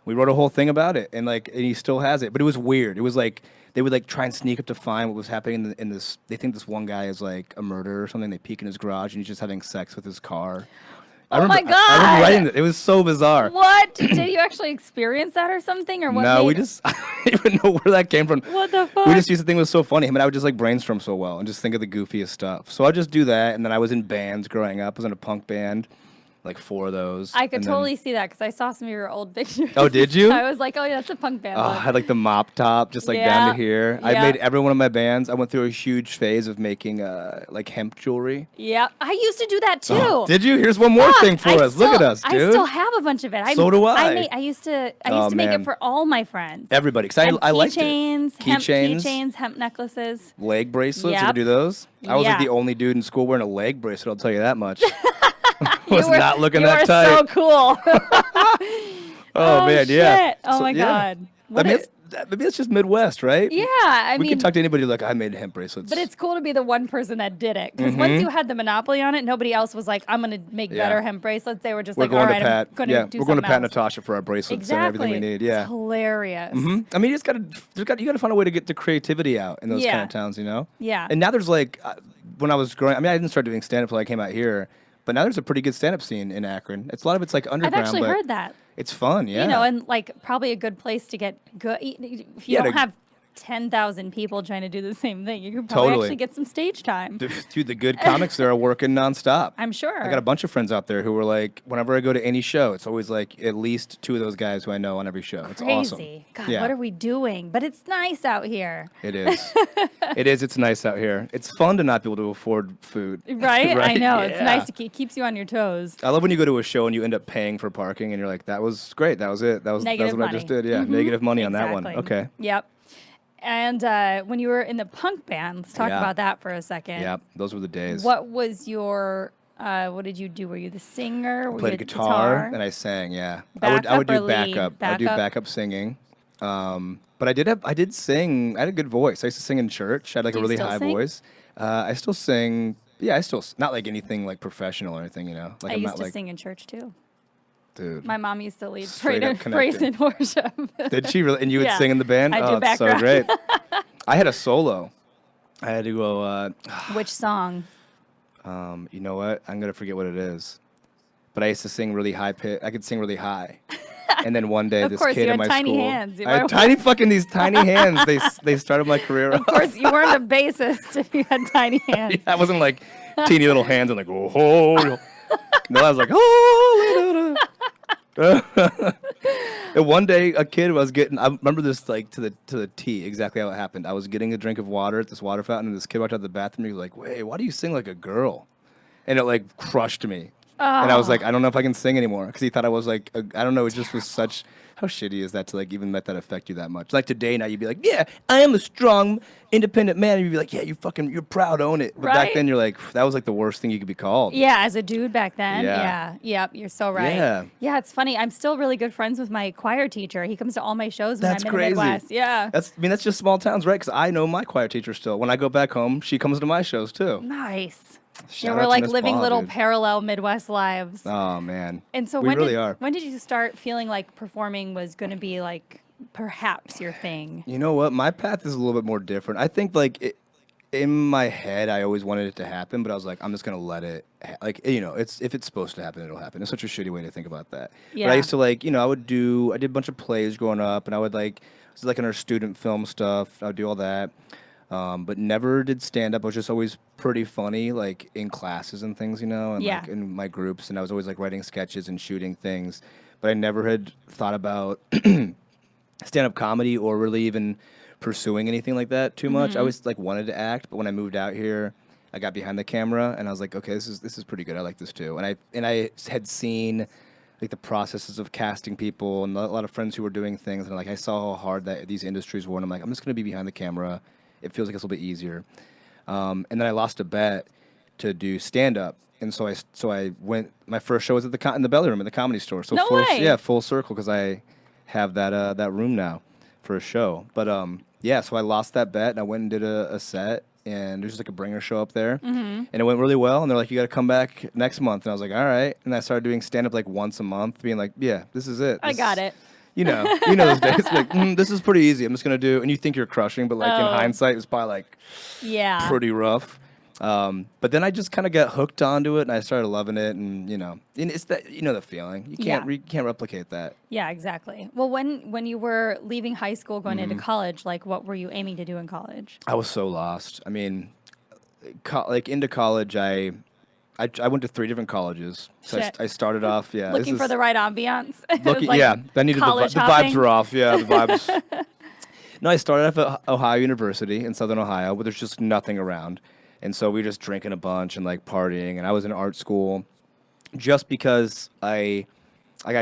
We wrote a whole thing about it and he still has it. But it was weird. It was like, they would like try and sneak up to find what was happening in this. They think this one guy is like a murderer or something. They peek in his garage and he's just having sex with his car. Oh my God! I remember writing it. It was so bizarre. What? Did you actually experience that or something? Or what? No, we just, I don't even know where that came from. What the fuck? We just used to think it was so funny. I mean, I would just like brainstorm so well and just think of the goofiest stuff. So I'd just do that. And then I was in bands growing up. I was in a punk band, like 4 of those. I could totally see that because I saw some of your old pictures. Oh, did you? I was like, oh, yeah, that's a punk band. I had like the mop top just like down to here. I made every one of my bands. I went through a huge phase of making like hemp jewelry. Yeah, I used to do that too. Oh, did you? Here's one more thing for us. Look at us, dude. I still have a bunch of it. So do I. I used to make it for all my friends. Everybody, because I liked it. Keychains, hemp necklaces. Leg bracelets, Yep. you could do those? I was like Yeah. the only dude in school wearing a leg bracelet, I'll tell you that much. Was not looking you that were tight. so cool. Oh man, yeah. Shit. Oh my God. I mean, maybe it's just Midwest, right? Yeah, I we mean, can talk to anybody like I made hemp bracelets. but it's cool to be the one person that did it because once you had the monopoly on it, nobody else was like, "I'm going to make better hemp bracelets." They were just we're like, going "All to right, Pat. I'm going to do we're going to something Pat and else." Natasha for our bracelets Exactly. and everything we need. Yeah, It's hilarious. I mean, you got to find a way to get the creativity out in those Yeah. kind of towns, you know. Yeah. And now there's like, when I was growing, I mean, I didn't start doing stand up until I came out here, but now there's a pretty good stand up scene in Akron. A lot of it's like I've underground. actually but heard that. it's fun, yeah. You know, and like probably a good place to get good. If you don't have 10,000 people trying to do the same thing, you could probably actually get some stage time. Dude, the good comics there are working nonstop. I'm sure. I got a bunch of friends out there who are like, whenever I go to any show, it's always like at least 2 of those guys who I know on every show. It's awesome. God, Yeah. what are we doing? But it's nice out here. It is. It is. It's nice out here. It's fun to not be able to afford food. Right? I know. It's Yeah. nice to keeps you on your toes. I love when you go to a show and you end up paying for parking and you're like, that was great. That was it. That was Negative what I just did. Yeah. Negative money on that one. Okay. Yep. And when you were in the punk band, let's talk about that for a second. Yeah. Those were the days. What was your, what did you do? Were you the singer? I played a guitar and I sang, yeah. I would do backup. I would do backup singing. But I did sing. I had a good voice. I used to sing in church. I had like a really high voice. I still sing. Yeah, not like anything like professional or anything, you know. Like I I'm used not to like, sing in church too. Dude. My mom used to lead Straight up praise and worship. Did she really? And you would Yeah. sing in the band? I Oh, did it's so background. great. I had a solo. I had to go. Which song? You know what? I'm gonna forget what it is. But I used to sing really high pitch. I could sing really high. And then one day, Of this course, kid you in had my tiny school, hands. You I had were- tiny fucking these tiny hands. They started my career. Of course, you weren't a bassist if you had tiny hands. I wasn't like teeny little hands and like oh. No, I was like oh. And one day, a kid was getting. I remember this like to the T exactly how it happened. I was getting a drink of water at this water fountain, and this kid walked out of the bathroom. He was like, "Wait, why do you sing like a girl?" and it like crushed me. And I was like, I don't know if I can sing anymore because he thought I was like, I don't know. It just was such. How shitty is that to like even let that affect you that much? Like today, now you'd be like, yeah, I am a strong, independent man. And you'd be like, yeah, you're proud, own it. But back then, you're like, that was like the worst thing you could be called. Yeah, as a dude back then. Yeah. Yep, you're so right. Yeah, it's funny. I'm still really good friends with my choir teacher. He comes to all my shows when I'm in the Midwest. Yeah. That's just small towns, right? Because I know my choir teacher still. When I go back home, she comes to my shows too. Nice. Shout we're out like to Miss living Ball, little dude. parallel Midwest lives. Oh man. And so we really are. When did you start feeling like performing was going to be like perhaps your thing? You know what? My path is a little bit more different. I think like in my head, I always wanted it to happen, but I was like, I'm just gonna let it. Like it's if it's supposed to happen, it'll happen. It's such a shitty way to think about that. Yeah. But I used to like I did a bunch of plays growing up, and I would like it was like in our student film stuff. I would do all that. But never did stand up. I was just always pretty funny, like in classes and things, and like in my groups. And I was always like writing sketches and shooting things. But I never had thought about stand up comedy or really even pursuing anything like that too much. I always like wanted to act, but when I moved out here, I got behind the camera and I was like, okay, this is pretty good. I like this too. And I had seen like the processes of casting people and a lot of friends who were doing things, and like I saw how hard that these industries were. And I'm like, I'm just gonna be behind the camera. It feels like it's a little bit easier. And then I lost a bet to do stand-up. And so I went, my first show was at in the Belly Room at the Comedy Store. So no way. Yeah, full circle because I have that room now for a show. But so I lost that bet and I went and did a set. And there's just like a bringer show up there. And it went really well. And they're like, you got to come back next month. And I was like, all right. And I started doing stand-up like once a month, being like, yeah, this is it. I got it. You know those days. Like, this is pretty easy. I'm just gonna do, and you think you're crushing, but like in hindsight, it's probably like, pretty rough. But then I just kind of got hooked onto it, and I started loving it, and and it's that the feeling. You can't replicate that. Yeah, exactly. Well, when you were leaving high school, going into college, like what were you aiming to do in college? I was so lost. I mean, like into college, I went to 3 different colleges. So I started off, looking for the right ambiance. I needed the vibes were off. Yeah, the vibes. No, I started off at Ohio University in Southern Ohio, but there's just nothing around. And so we were just drinking a bunch and like partying. And I was in art school just because I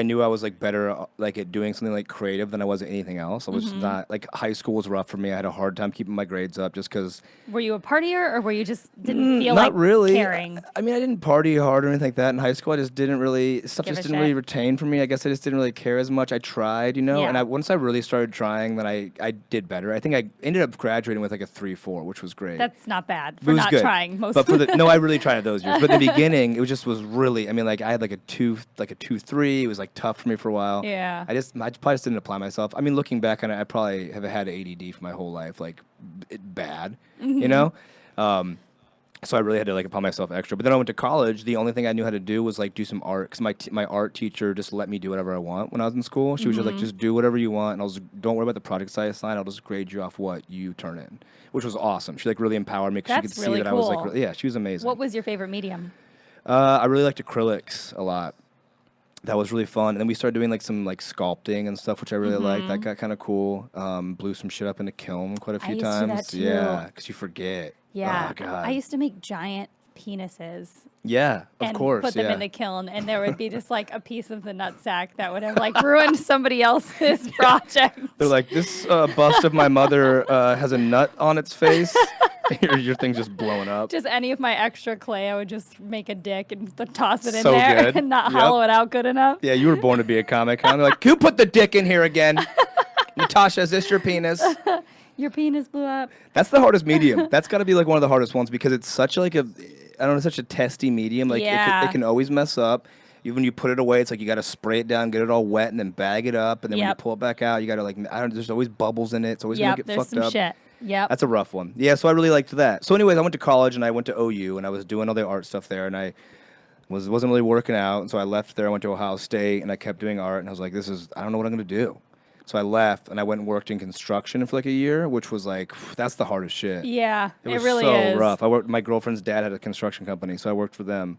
knew I was like better like at doing something like creative than I was at anything else. I was not like high school was rough for me. I had a hard time keeping my grades up just because. Were you a partier or were you just didn't feel not like really caring? I mean, I didn't party hard or anything like that in high school. I just didn't really really retain for me. I guess I just didn't really care as much. I tried, and once I really started trying, then I did better. I think I ended up graduating with like a 3.4, which was great. That's not bad for not trying most. But no, I really tried those years. But in the beginning, it was really. I mean, like I had like a 2.3. It was like tough for me for a while. Yeah. I probably just didn't apply myself. I mean, looking back on it, I probably have had ADD for my whole life, like bad, so I really had to like apply myself extra. But then I went to college. The only thing I knew how to do was like do some art because my art teacher just let me do whatever I want when I was in school. She was just like, just do whatever you want, and don't worry about the projects I assign. I'll just grade you off what you turn in, which was awesome. She like really empowered me because she could see that cool. I was like, she was amazing. What was your favorite medium? I really liked acrylics a lot. That was really fun. And then we started doing like some like sculpting and stuff, which I really liked. That got kind of cool. Blew some shit up in the kiln quite a few times. I used to do that too. Yeah, because you forget. Yeah. Oh, God. I used to make giant penises. Yeah, of course. Put them in the kiln, and there would be just like a piece of the nutsack that would have like ruined somebody else's project. They're like, this bust of my mother has a nut on its face. Your thing's just blowing up. Just any of my extra clay, I would just make a dick and toss it in So there good. and not hollow it out good enough. Yeah, you were born to be a comic, huh? They're like, who put the dick in here again? Natasha, is this your penis? Your penis blew up. That's the hardest medium. That's got to be like one of the hardest ones because it's such like such a testy medium. Like it can always mess up. Even when you put it away, it's like you got to spray it down, get it all wet, and then bag it up. And then when you pull it back out, you got to like there's always bubbles in it. It's always gonna get fucked up. Shit. Yep. That's a rough one. Yeah, so I really liked that. So anyways, I went to college and I went to OU and I was doing all the art stuff there and I wasn't really working out. And so I left there. I went to Ohio State and I kept doing art and I was like, I don't know what I'm going to do. So I left and I went and worked in construction for like a year, which was like, that's the hardest shit. Yeah, it was really so is. rough. My girlfriend's dad had a construction company, so I worked for them.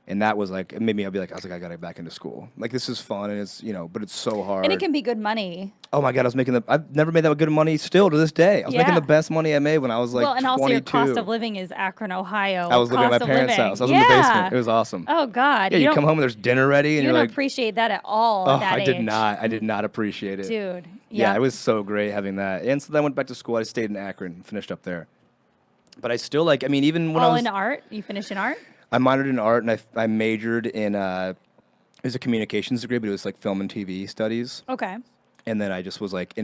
And that was like, it made me, I was like, I got to get back into school. Like, this is fun, and it's, but it's so hard. And it can be good money. Oh my God, I've never made that good money still to this day. I was making the best money I made when I was like 22. Well, and also your cost of living is Akron, Ohio. I was living at my parents' house. I was in the basement. It was awesome. Oh God. Yeah, you come home and there's dinner ready, and you you're don't appreciate that at all at that age. I did not appreciate it. Dude. Yeah, it was so great having that. And so then I went back to school. I stayed in Akron, finished up there. But I still even when I was... in art? You finished in art? I minored in art, and I majored in, it was a communications degree, but it was like film and TV studies. Okay. And then I just was like we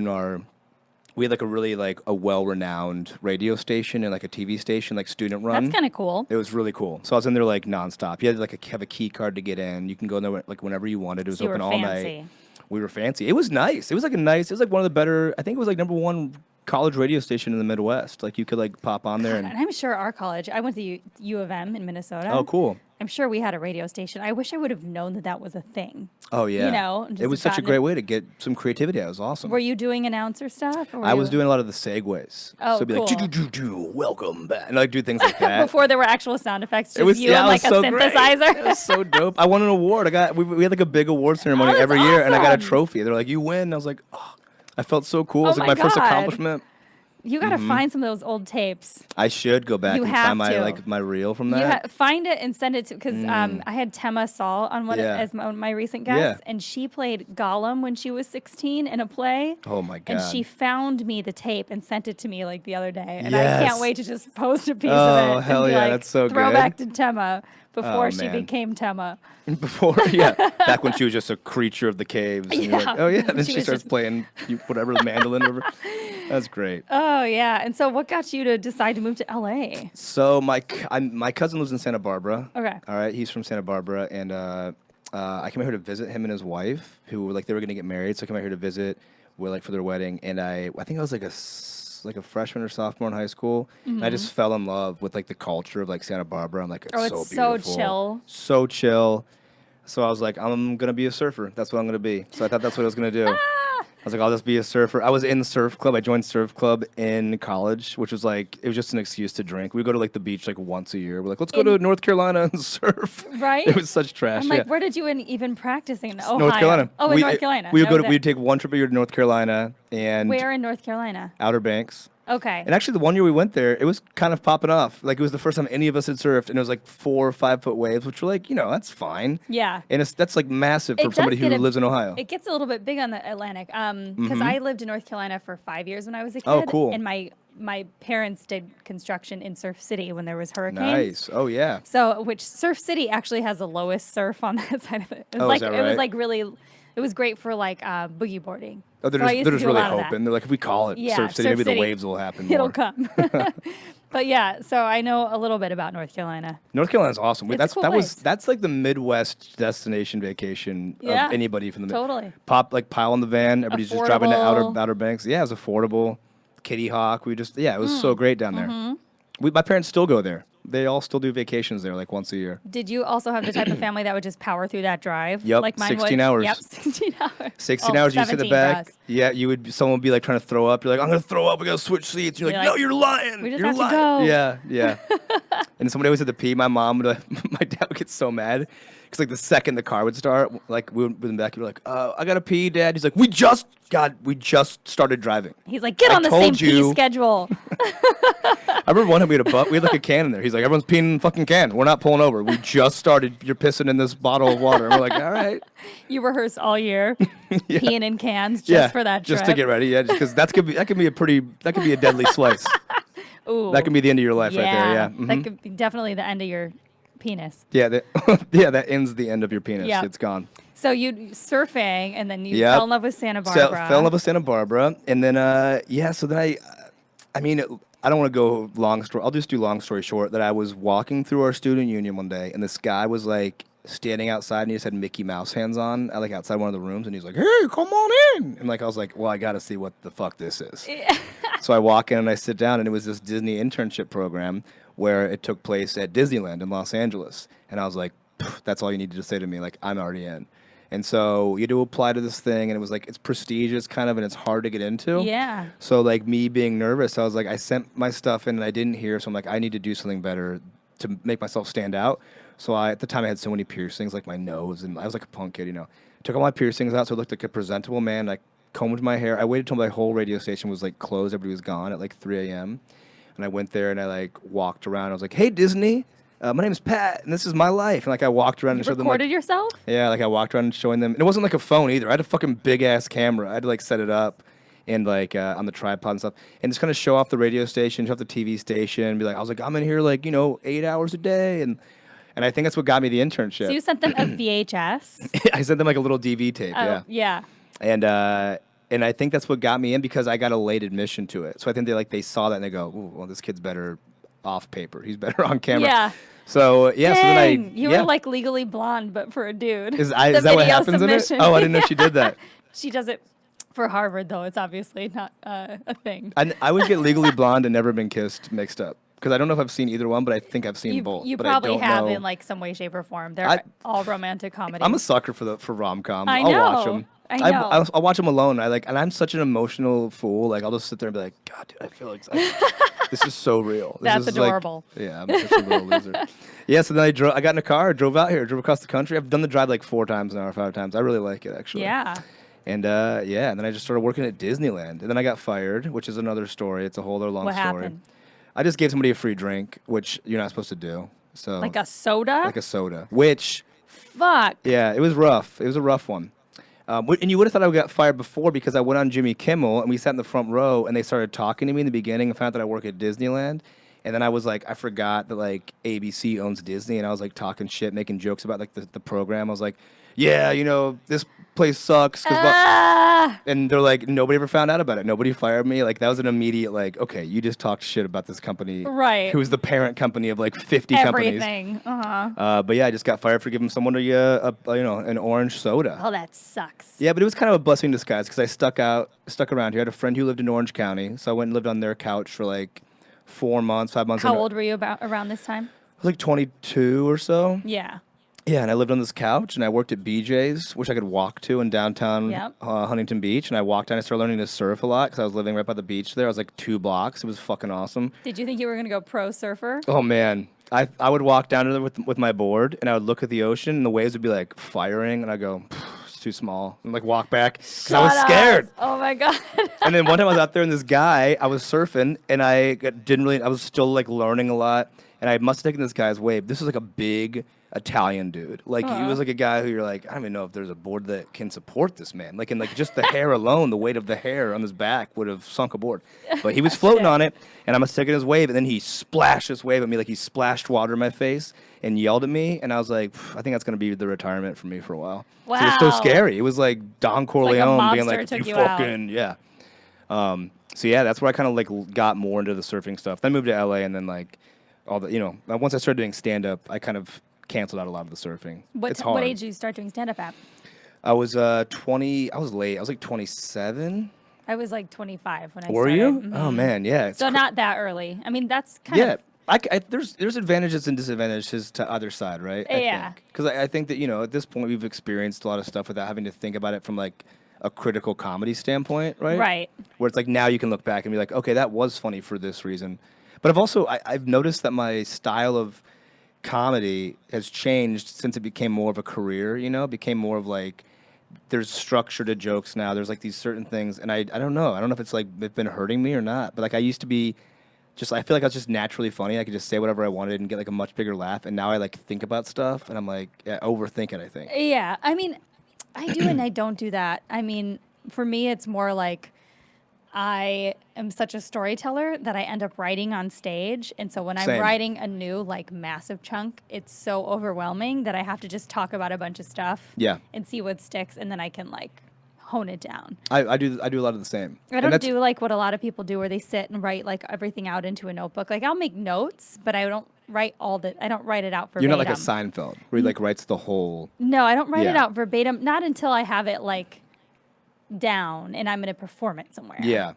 had like a really like a well-renowned radio station and like a TV station, like student run. That's kind of cool. It was really cool. So I was in there like nonstop. You had to like have a key card to get in. You can go in there like whenever you wanted. It was open all night. We were fancy. It was nice. It was like it was like one of the better, I think it was like #1 college radio station in the Midwest. Like you could like pop on there. And I'm sure our college, I went to U of M in Minnesota. Oh, cool. I'm sure we had a radio station. I wish I would have known that was a thing. Oh, yeah. Just it was such a great way to get some creativity. It was awesome. Were you doing announcer stuff? I was doing a lot of the segues. Oh, so it'd be cool. like, welcome back. And like do things like that. Before there were actual sound effects, just you and like a synthesizer. It was so dope. I won an award. We had like a big award ceremony every year, and I got a trophy. They're like, you win. And I was like, oh, I felt so cool. It was like my first accomplishment. You got to find some of those old tapes. I should go back and find my reel from that. Find it and send it to, because I had Tema Saul on as my recent guest, and she played Gollum when she was 16 in a play. Oh my God. And she found me the tape and sent it to me like the other day. And I can't wait to just post a piece of it. Oh, hell yeah, that's so good. Throwback to Tema before she became Tema. Back when she was just a creature of the caves. And you're like, oh yeah, then she starts playing whatever, the mandolin or whatever. That's great. Oh yeah, and so what got you to decide to move to LA? So my cousin lives in Santa Barbara. Okay. All right, he's from Santa Barbara, and I came out here to visit him and his wife, who were they were gonna get married. So I came out here to visit, for their wedding, and I think I was like a freshman or sophomore in high school, and I just fell in love with like the culture of like Santa Barbara. I'm like, it's so beautiful, so chill, so chill. So I was like, I'm gonna be a surfer. That's what I'm gonna be. So I thought that's what I was gonna do. I was like, I'll just be a surfer. I was in surf club. I joined surf club in college, which was like, it was just an excuse to drink. We go to like the beach like once a year. We're like, let's go to North Carolina and surf. Right? It was such trash. I'm like, where did you even practice in Ohio? North Carolina. Oh, in North Carolina. We'd take one trip a year to North Carolina and. Where in North Carolina? Outer Banks. Okay. And actually, the one year we went there, it was kind of popping off. Like, it was the first time any of us had surfed, and it was like 4 or 5 foot waves, which were like, that's fine. Yeah. And that's like massive for somebody who lives in Ohio. It gets a little bit big on the Atlantic. Because I lived in North Carolina for 5 years when I was a kid. Oh, cool. And my parents did construction in Surf City when there was hurricanes. Nice. Oh, yeah. So, which Surf City actually has the lowest surf on that side of it. It was is that right? It was like really, it was great for like boogie boarding. Oh, they're just really hoping. They're like, if we call it Surf City, maybe the waves will happen more. It'll come. But yeah, so I know a little bit about North Carolina. North Carolina's awesome. It's That's like the Midwest destination vacation of anybody from the totally. Pile in the van. Everybody's just driving to Outer Banks. Yeah, it was affordable. Kitty Hawk. It was so great down there. My parents still go there. They all still do vacations there, like once a year. Did you also have the type of family that would just power through that drive? Yep, like mine 16 would? Hours. Yep, 16 hours. 16 hours, you sit in the back. Yeah, someone would be like trying to throw up. You're like, I'm going to throw up. We got to switch seats. You're like, no, you're lying. We just you're have lying. to go. Yeah. And somebody always had to pee. My dad would get so mad. Because like the second the car would start, like we would in the back, you'd be like, I gotta pee, Dad. He's like, we just started driving. He's like, get on the same pee schedule. I remember one time we had like a can in there. He's like, everyone's peeing in the fucking can. We're not pulling over. We just started. You're pissing in this bottle of water. And we're like, all right. You rehearse all year, peeing in cans just for that trip. Just to get ready. Yeah, because that could be a deadly slice. Ooh. That could be the end of your life right there. Yeah. Mm-hmm. That could be definitely the end of your penis. Yeah, that ends the end of your penis. Yep. It's gone. So you surfing, and then you fell in love with Santa Barbara. Fell in love with Santa Barbara, and then so then I don't want to go long story. I'll just do long story short. That I was walking through our student union one day, and this guy was like standing outside, and he just had Mickey Mouse hands on, like outside one of the rooms, and he's like, "Hey, come on in!" And like I was like, "Well, I got to see what the fuck this is." So I walk in and I sit down, and it was this Disney internship program where it took place at Disneyland in Los Angeles, and I was like, "That's all you needed to say to me. Like, I'm already in." And so you had to apply to this thing, and it was like, it's prestigious kind of, and it's hard to get into. Yeah. So like me being nervous, I was like, I sent my stuff in and I didn't hear, so I'm like, I need to do something better to make myself stand out. So at the time I had so many piercings, like my nose, and I was like a punk kid, Took all my piercings out, so I looked like a presentable man. I combed my hair. I waited till my whole radio station was like closed. Everybody was gone at like 3 a.m. And I went there and I like walked around. I was like, "Hey Disney, my name is Pat, and this is my life." And like I walked around and showed them. Recorded yourself? Yeah, like I walked around and showing them. And it wasn't like a phone either. I had a fucking big ass camera. I had to like set it up and like on the tripod and stuff, and just kind of show off the radio station, show off the TV station, be like, I was like, I'm in here like 8 hours a day, and I think that's what got me the internship. So you sent them a VHS? I sent them like a little DV tape. Oh, yeah. And I think that's what got me in because I got a late admission to it. So I think they saw that and they go, "Ooh, well, this kid's better off paper. He's better on camera." Yeah. So yeah. Dang, So then you were like Legally Blonde, but for a dude. Is that what happens submission. in it? Oh, I didn't know she did that. She does it for Harvard, though. It's obviously not a thing. I always get Legally Blonde and Never Been Kissed mixed up. Because I don't know if I've seen either one, but I think I've seen both. You but probably have know. in like some way, shape, or form. They're all romantic comedies. I'm a sucker for rom-coms. I know. I'll watch them. I know. I'll watch them alone. And I'm such an emotional fool. Like I'll just sit there and be like, God, dude, I feel like this is so real. That's adorable. Like, yeah, I'm such a little loser. Yeah, so then I got in a car, drove out here, drove across the country. I've done the drive like 4 times now or 5 times. I really like it actually. Yeah. And and then I just started working at Disneyland, and then I got fired, which is another story. It's a whole other long story. What happened? I just gave somebody a free drink, which you're not supposed to do. So Like a soda? Like a soda, which Fuck. yeah, it was rough. It was a rough one. And you would have thought I got fired before because I went on Jimmy Kimmel and we sat in the front row and they started talking to me in the beginning and found out that I work at Disneyland. And then I was like, I forgot that like ABC owns Disney, and I was like talking shit, making jokes about like the program. I was like, yeah, this place sucks. And they're like, nobody ever found out about it. Nobody fired me. Like that was an immediate like, okay, you just talked shit about this company, right? Who's the parent company of like 50 Everything. companies. But yeah, I just got fired for giving someone an orange soda. Oh, that sucks. Yeah, but it was kind of a blessing in disguise because I stuck around here. I had a friend who lived in Orange County, so I went and lived on their couch for like 4 months, 5 months. How old were you around this time? I was like 22 or so. Yeah. Yeah, and I lived on this couch, and I worked at BJ's, which I could walk to in downtown Huntington Beach. And I walked down and started learning to surf a lot because I was living right by the beach there. I was like 2 blocks. It was fucking awesome. Did you think you were going to go pro surfer? Oh, man. I would walk down there with my board, and I would look at the ocean, and the waves would be like firing, and I'd go, it's too small, and like walk back because I was scared. Oh, my God. And then one time I was out there, and this guy, I was surfing, and I was still like learning a lot, and I must have taken this guy's wave. This was like a big Italian dude. Like he was like a guy who you're like, I don't even know if there's a board that can support this man. Like, and like just the hair alone, the weight of the hair on his back would have sunk a board. But he was floating on it, and I must have taken his wave, and then he splashed this wave at me, like he splashed water in my face and yelled at me, and I was like, I think that's gonna be the retirement for me for a while. Wow. So it was so scary. It was like Don Corleone being like, you fucking yeah. So yeah, that's where I kind of like got more into the surfing stuff. Then moved to LA, and then like all the once I started doing stand up, I kind of canceled out a lot of the surfing. What age did you start doing stand up at? I was 20. I was late. I was like 27. I was like 25 when I started. Were you? Mm-hmm. Oh man, yeah. So not that early. I mean, that's kind of. Yeah, there's advantages and disadvantages to either side, right? Yeah. Because I think that at this point we've experienced a lot of stuff without having to think about it from like a critical comedy standpoint, right? Right. Where it's like now you can look back and be like, okay, that was funny for this reason. But I've noticed that my style of comedy has changed since it became more of a career, became more of like there's structure to jokes now. There's like these certain things, and I don't know if it's like it's been hurting me or not, but like I used to be I feel like I was just naturally funny. I could just say whatever I wanted and get like a much bigger laugh, and now I like think about stuff and I'm like overthink it, I think. Yeah, I mean, I do and I don't do that. I mean, for me it's more like I am such a storyteller that I end up writing on stage. And so when I'm writing a new, like, massive chunk, it's so overwhelming that I have to just talk about a bunch of stuff and see what sticks, and then I can, like, hone it down. I do a lot of the same. I don't do, like, what a lot of people do where they sit and write, like, everything out into a notebook. Like, I'll make notes, but I don't write I don't write it out verbatim. You're not like a Seinfeld, where he, like, writes the whole... No, I don't write it out verbatim, not until I have it, like, down and I'm going to perform it somewhere. Yeah.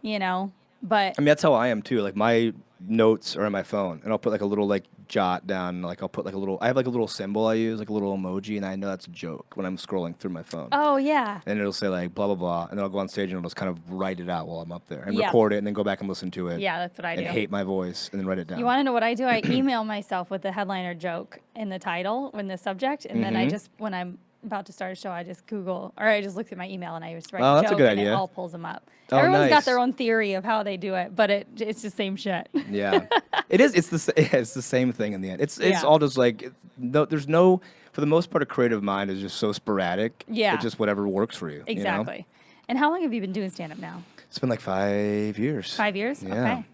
But I mean, that's how I am too. Like my notes are on my phone, and I'll put like a little like jot down, like I'll put like a little, I have like a little symbol I use, like a little emoji, and I know that's a joke when I'm scrolling through my phone. Oh, yeah. And it'll say like blah, blah, blah, and then I'll go on stage and I'll just kind of write it out while I'm up there and Yeah. record it and then go back and listen to it. Yeah, that's what I do. And hate my voice and then write it down. You want to know what I do? I email myself with the headline or joke in the title, in the subject, and then I just, when I'm about to start a show, I just Google, or I just look at my email and I just write a that's a joke good and idea. it all pulls them up. Oh, Everyone's got nice. their own theory of how they do it, but it's the same shit. Yeah, it is. It's the same thing in the end. It's Yeah. all just like there's no, for the most part, a creative mind is just so sporadic. Yeah. It's just whatever works for you. Exactly. You know? And how long have you been doing stand-up now? It's been like 5 years. 5 years? Yeah. Okay.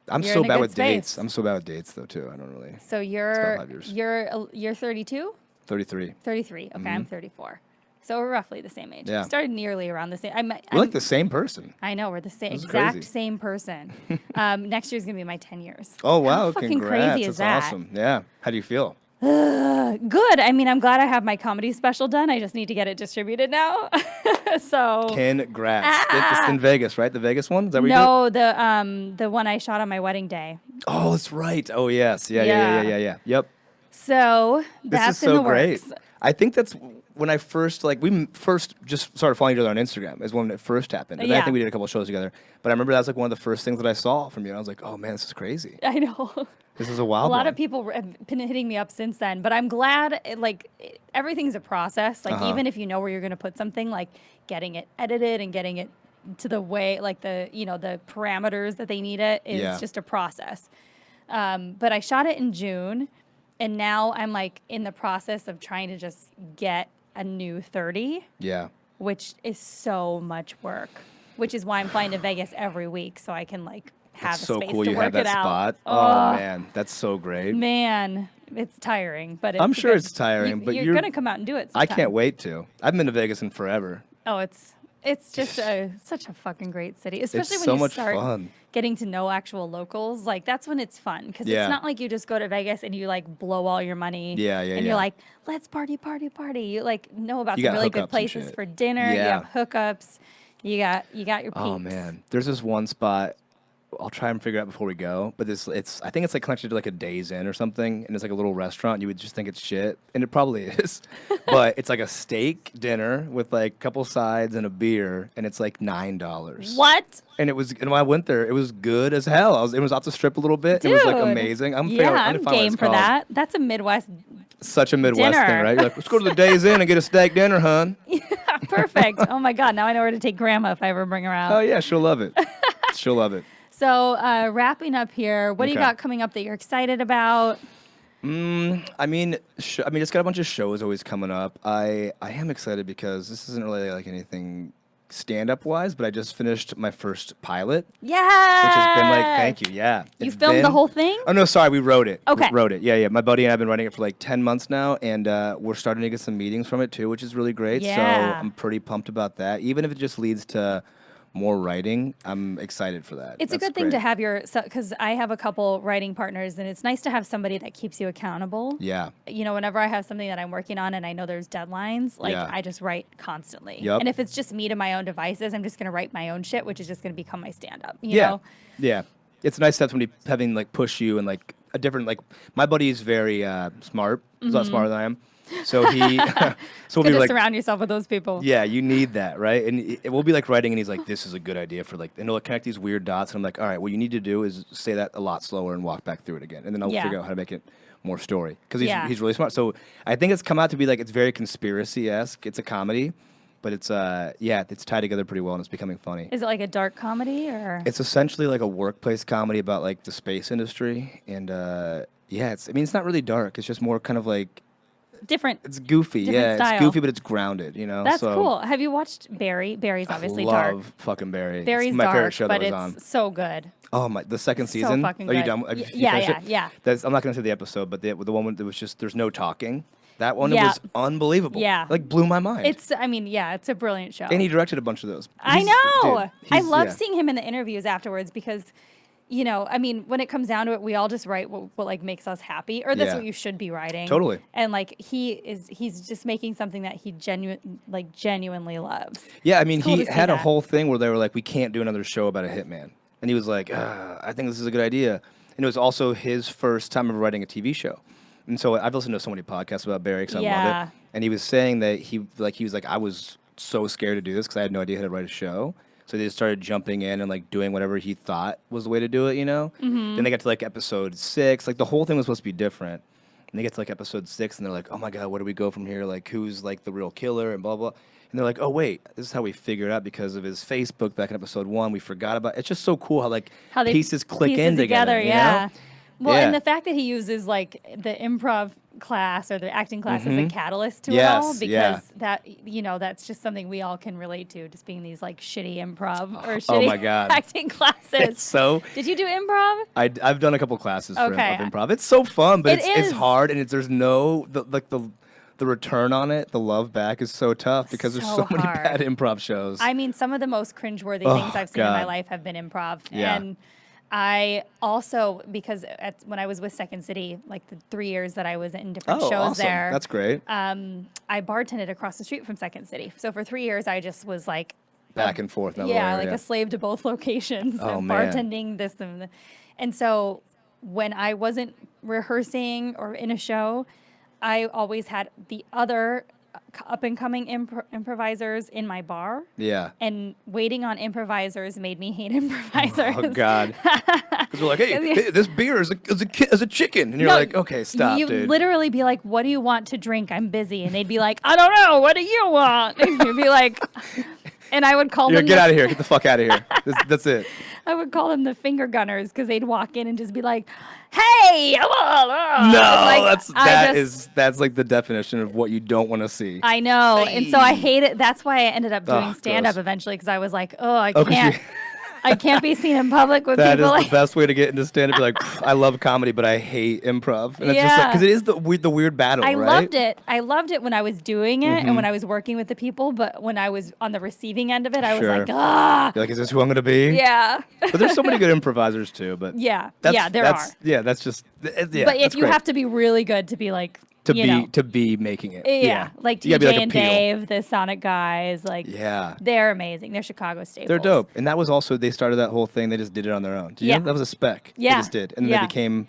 I'm You're so in a bad good with dates. space. I'm so bad with dates though too. I don't really. So about 5 years. you're 32? 33. 33. Okay, I'm 34. So we're roughly the same age. Yeah. We started nearly around the same. We're like the same person. I know, we're the same, This is exact crazy. same person. Next year's gonna be my 10 years. Oh wow! How fucking Congrats. crazy is That's that? awesome. Yeah. How do you feel? Good. I mean, I'm glad I have my comedy special done. I just need to get it distributed now. So Congrats. It's in Vegas, right? The Vegas one? Is that where you no, the one I shot on my wedding day. did? Oh, that's right. Oh yes. Yeah. Yep. So This that's is in so the great. works. I think that's when I first first just started following each other on Instagram is when it first happened. And I Yeah. think we did a couple of shows together. But I remember that was like one of the first things that I saw from you. And I was like, oh man, this is crazy. I know. This is a wild A lot one. of people have been hitting me up since then, but I'm glad. Everything's a process. Like even if you know where you're going to put something, like getting it edited and getting it to the way, like the parameters that they need it is just a process. But I shot it in June, and now I'm like in the process of trying to just get a new 30, Yeah. which is so much work. Which is why I'm flying to Vegas every week so I can like have It's a so space cool to you work have that it out. spot. Oh man, that's so great. Man, it's tiring, but it's I'm sure good. it's tiring, but you're gonna come out and do it. I Sometime. can't wait to. I've been to Vegas in forever. Oh, it's just such a fucking great city, especially It's when so you much start fun. getting to know actual locals. Like that's when it's fun because Yeah. it's not like you just go to Vegas and you like blow all your money. Yeah, And you're like, let's party. You like know about You some got really hookups good and places shit. for dinner. You Yeah. have hookups. You got your peeps. Oh man, there's this one spot. I'll try and figure out before we go, but I think it's like connected to like a Days Inn or something, and it's like a little restaurant. You would just think it's shit, and it probably is, but it's like a steak dinner with like a couple sides and a beer, and it's like $9. What? And when I went there, it was good as hell. It was off the strip a little bit. It was like Dude. amazing. I'm I'm game for that. That's a Midwest. Such a Midwest thing, Dinner. right? You're like, let's go to the Days Inn and get a steak dinner, hun. Perfect. Oh my God. Now I know where to take grandma if I ever bring her out. Oh yeah, she'll love it. She'll love it. So wrapping up here, what do you Okay. got coming up that you're excited about? I mean, it's got a bunch of shows always coming up. I am excited because this isn't really like anything stand-up wise, but I just finished my first pilot, Yeah. which has been like, thank you, yeah. You It's filmed the been- whole thing? Oh no, sorry, we wrote it. Okay. We wrote it. Yeah. My buddy and I've been writing it for like 10 months now, and we're starting to get some meetings from it too, which is really great. Yeah. So I'm pretty pumped about that. Even if it just leads to more writing, I'm excited for that. It's a That's good thing to great. have because I have a couple writing partners, and it's nice to have somebody that keeps you accountable. Yeah. You know, whenever I have something that I'm working on and I know there's deadlines, like Yeah. I just write constantly. Yep. And if it's just me to my own devices, I'm just going to write my own shit, which is just going to become my stand-up. You Yeah. know? Yeah. It's nice to have somebody having like push you and like a different like my buddy is very smart. He's a lot smarter than I am. So he so we'll Good be to like surround yourself with those people. yeah, you need that, right? And we'll be like writing and he's like, this is a good idea for like, and he'll like connect these weird dots. And I'm like, all right, what you need to do is say that a lot slower and walk back through it again. And then I'll Yeah. figure out how to make it more story. Because Yeah. he's really smart. So I think it's come out to be like, it's very conspiracy-esque. It's a comedy, but it's it's tied together pretty well and it's becoming funny. Is it like a dark comedy or? It's essentially like a workplace comedy about like the space industry. And it's not really dark. It's just more kind of like, Different. it's goofy. Different Yeah, style. it's goofy, but it's grounded, you know? That's so cool. Have you watched Barry? Barry's obviously I dark. love fucking Barry. Barry's it's my dark, favorite show but that it's was on. so good. Oh my! The second So season. fucking Are you good. done? Have you Yeah, finished it? yeah. I'm not gonna say the episode, but the one that was just there's no talking. That one Yeah. was unbelievable. Yeah. Like blew my mind. It's a brilliant show. and he directed a bunch of those. I He's- know. dude, I he's- love yeah. seeing him in the interviews afterwards because, when it comes down to it, we all just write what like makes us happy, or that's Yeah. what you should be writing. Totally. And like he's just making something that he genuinely loves. Yeah, I mean, It's cool he to see had a that. whole thing where they were like, "We can't do another show about a hitman," and he was like, "I think this is a good idea." And it was also his first time ever writing a TV show. And so I've listened to so many podcasts about Barry because I love it. And he was saying that he was like, I was so scared to do this because I had no idea how to write a show. So they just started jumping in and like doing whatever he thought was the way to do it, you know? Then they got to like episode 6. Like the whole thing was supposed to be different. And they get to like episode 6 and they're like, oh my God, where do we go from here? Like who's like the real killer and blah, blah. And they're like, oh wait, this is how we figured out because of his Facebook back in episode 1. We forgot about it. It's just so cool how like pieces click in together. You know? Well, and the fact that he uses like the improv class or the acting class as a catalyst to it all, because that, you know, that's just something we all can relate to, just being these like shitty improv or shitty acting classes. It's so. Did you do improv? I've done a couple classes of improv. It's so fun, but it's hard, and there's no the return on it, the love back is so tough because there's so many bad improv shows. I mean, some of the most cringeworthy things I've seen in my life have been improv. And I also, because when I was with Second City, like the 3 years that I was in different shows there. That's great. I bartended across the street from Second City. So for 3 years, I just was like back and forth. A slave to both locations. Bartending this and so when I wasn't rehearsing or in a show, I always had the other up-and-coming improvisers in my bar. Yeah. And waiting on improvisers made me hate improvisers. Oh, God. Because we're like, hey, this beer is a chicken. And you're like, okay, stop, dude. You'd literally be like, what do you want to drink? I'm busy. And they'd be like, I don't know. What do you want? And you'd be like... And I would call them... Get out of here. Get the fuck out of here. That's it. I would call them the finger gunners because they'd walk in and just be like, hey! No, that's like the definition of what you don't want to see. I know. Hey. And so I hate it. That's why I ended up doing stand-up eventually because I was like, I can't. I can't be seen in public with people. That is the best way to get into stand-up. Be like, I love comedy, but I hate improv. And it's just because it is the weird battle, right? Loved it. I loved it when I was doing it and when I was working with the people. But when I was on the receiving end of it, I was like, ah. You're like, is this who I'm going to be? Yeah. But there's so many good improvisers too. But there are. Yeah, that's just. But if you have to be really good to be like. To be making it. Yeah. Like TJ and Dave, the Sonic guys, they're amazing. They're Chicago staples. They're dope. And that was also, they started that whole thing, they just did it on their own. Did you know? That was a spec. Yeah. They just did. And then they became...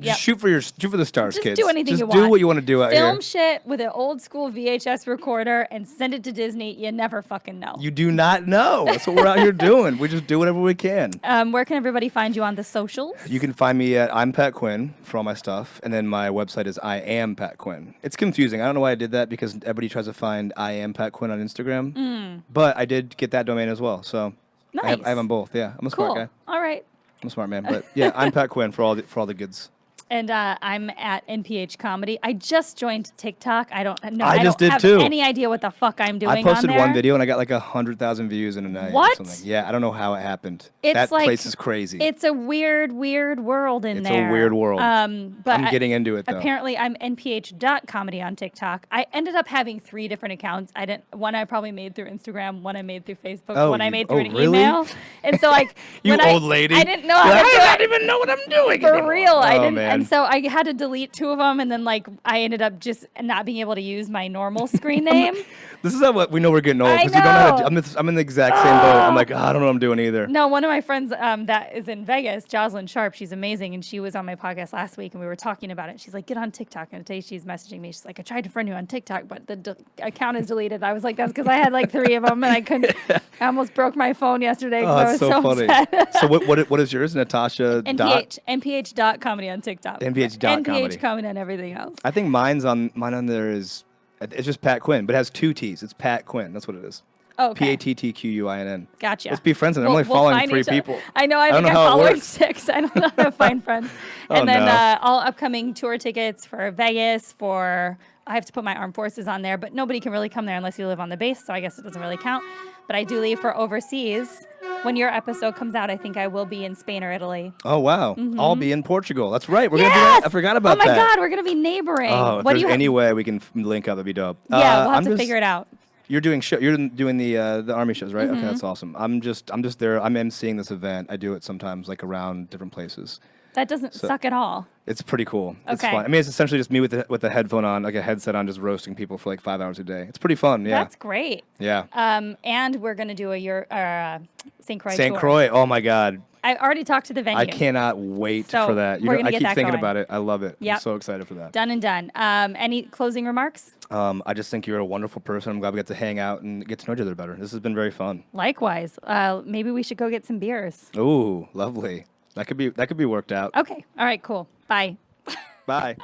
Just shoot for the stars, just kids. Do anything you want. Just do what you want to do out here. Film shit with an old school VHS recorder and send it to Disney. You never fucking know. You do not know. That's what we're out here doing. We just do whatever we can. Where can everybody find you on the socials? You can find me at I'm Pat Quinn for all my stuff, and then my website is I Am Pat Quinn. It's confusing. I don't know why I did that because everybody tries to find I Am Pat Quinn on Instagram, but I did get that domain as well. So nice. I have them both. Yeah, I'm a smart guy. All right. I'm a smart man, but yeah, I'm Pat Quinn for all the goods. And I'm at NPH Comedy. I just joined TikTok. I don't know. I don't have any idea what the fuck I'm doing. I posted on there. one video and I got like 100,000 views in a night. What? Or something. Yeah, I don't know how it happened. That place is crazy. It's a weird world in there. It's a weird world. But I'm getting into it though. Apparently, I'm NPH.comedy on TikTok. I ended up having 3 different accounts. One I probably made through Instagram, one I made through Facebook, one I made through an email. And so like old lady. I didn't know how to do it. I don't even know what I'm doing For anymore. real, I didn't. Man. And so I had to delete 2 of them, and then like I ended up just not being able to use my normal screen name. This is how we know we're getting old. Because we don't know how to, I'm in the exact same boat. I'm like, I don't know what I'm doing either. No, one of my friends that is in Vegas, Jocelyn Sharp, she's amazing, and she was on my podcast last week, and we were talking about it. She's like, get on TikTok. And today she's messaging me. She's like, I tried to friend you on TikTok, but the account is deleted. I was like, that's because I had like 3 of them, and I couldn't. I almost broke my phone yesterday because I was so funny. upset. So what is yours? Natasha NPH.comedy on TikTok. NPH.comedy. NPH comedy on everything else. I think mine on there is, it's just Pat Quinn, but it has 2 T's. It's Pat Quinn. That's what it is. Oh, okay. PATTQUINN. Gotcha. Let's be friends. And I'm only following 3 people. I know. I think I'm following 6. I don't know how to find friends. And then all upcoming tour tickets for Vegas. I have to put my armed forces on there, but nobody can really come there unless you live on the base. So I guess it doesn't really count. But I do leave for overseas. When your episode comes out, I think I will be in Spain or Italy. Oh, wow. I'll be in Portugal. That's right. We're going to do that. I forgot about that. Oh, my God. We're going to be neighboring. Oh, if there's any way we can link up, that'd be dope. Yeah, we'll have to figure it out. You're doing the army shows, right? Okay, that's awesome. I'm just there. I'm emceeing this event. I do it sometimes, like around different places. That doesn't suck at all. It's pretty cool. Okay. It's fun. I mean, it's essentially just me with a headphone on, like a headset on, just roasting people for like 5 hours a day. It's pretty fun. Yeah. That's great. Yeah. And we're gonna do a St. Croix. St. Croix. Oh my God. I already talked to the venue. I cannot wait So for that. we're gonna I get keep that thinking going. about it. I love it. Yep. I'm so excited for that. Done and done. Any closing remarks? I just think you're a wonderful person. I'm glad we got to hang out and get to know each other better. This has been very fun. Likewise. Maybe we should go get some beers. Ooh, lovely. That could be worked out. Okay. All right, cool. Bye. Bye.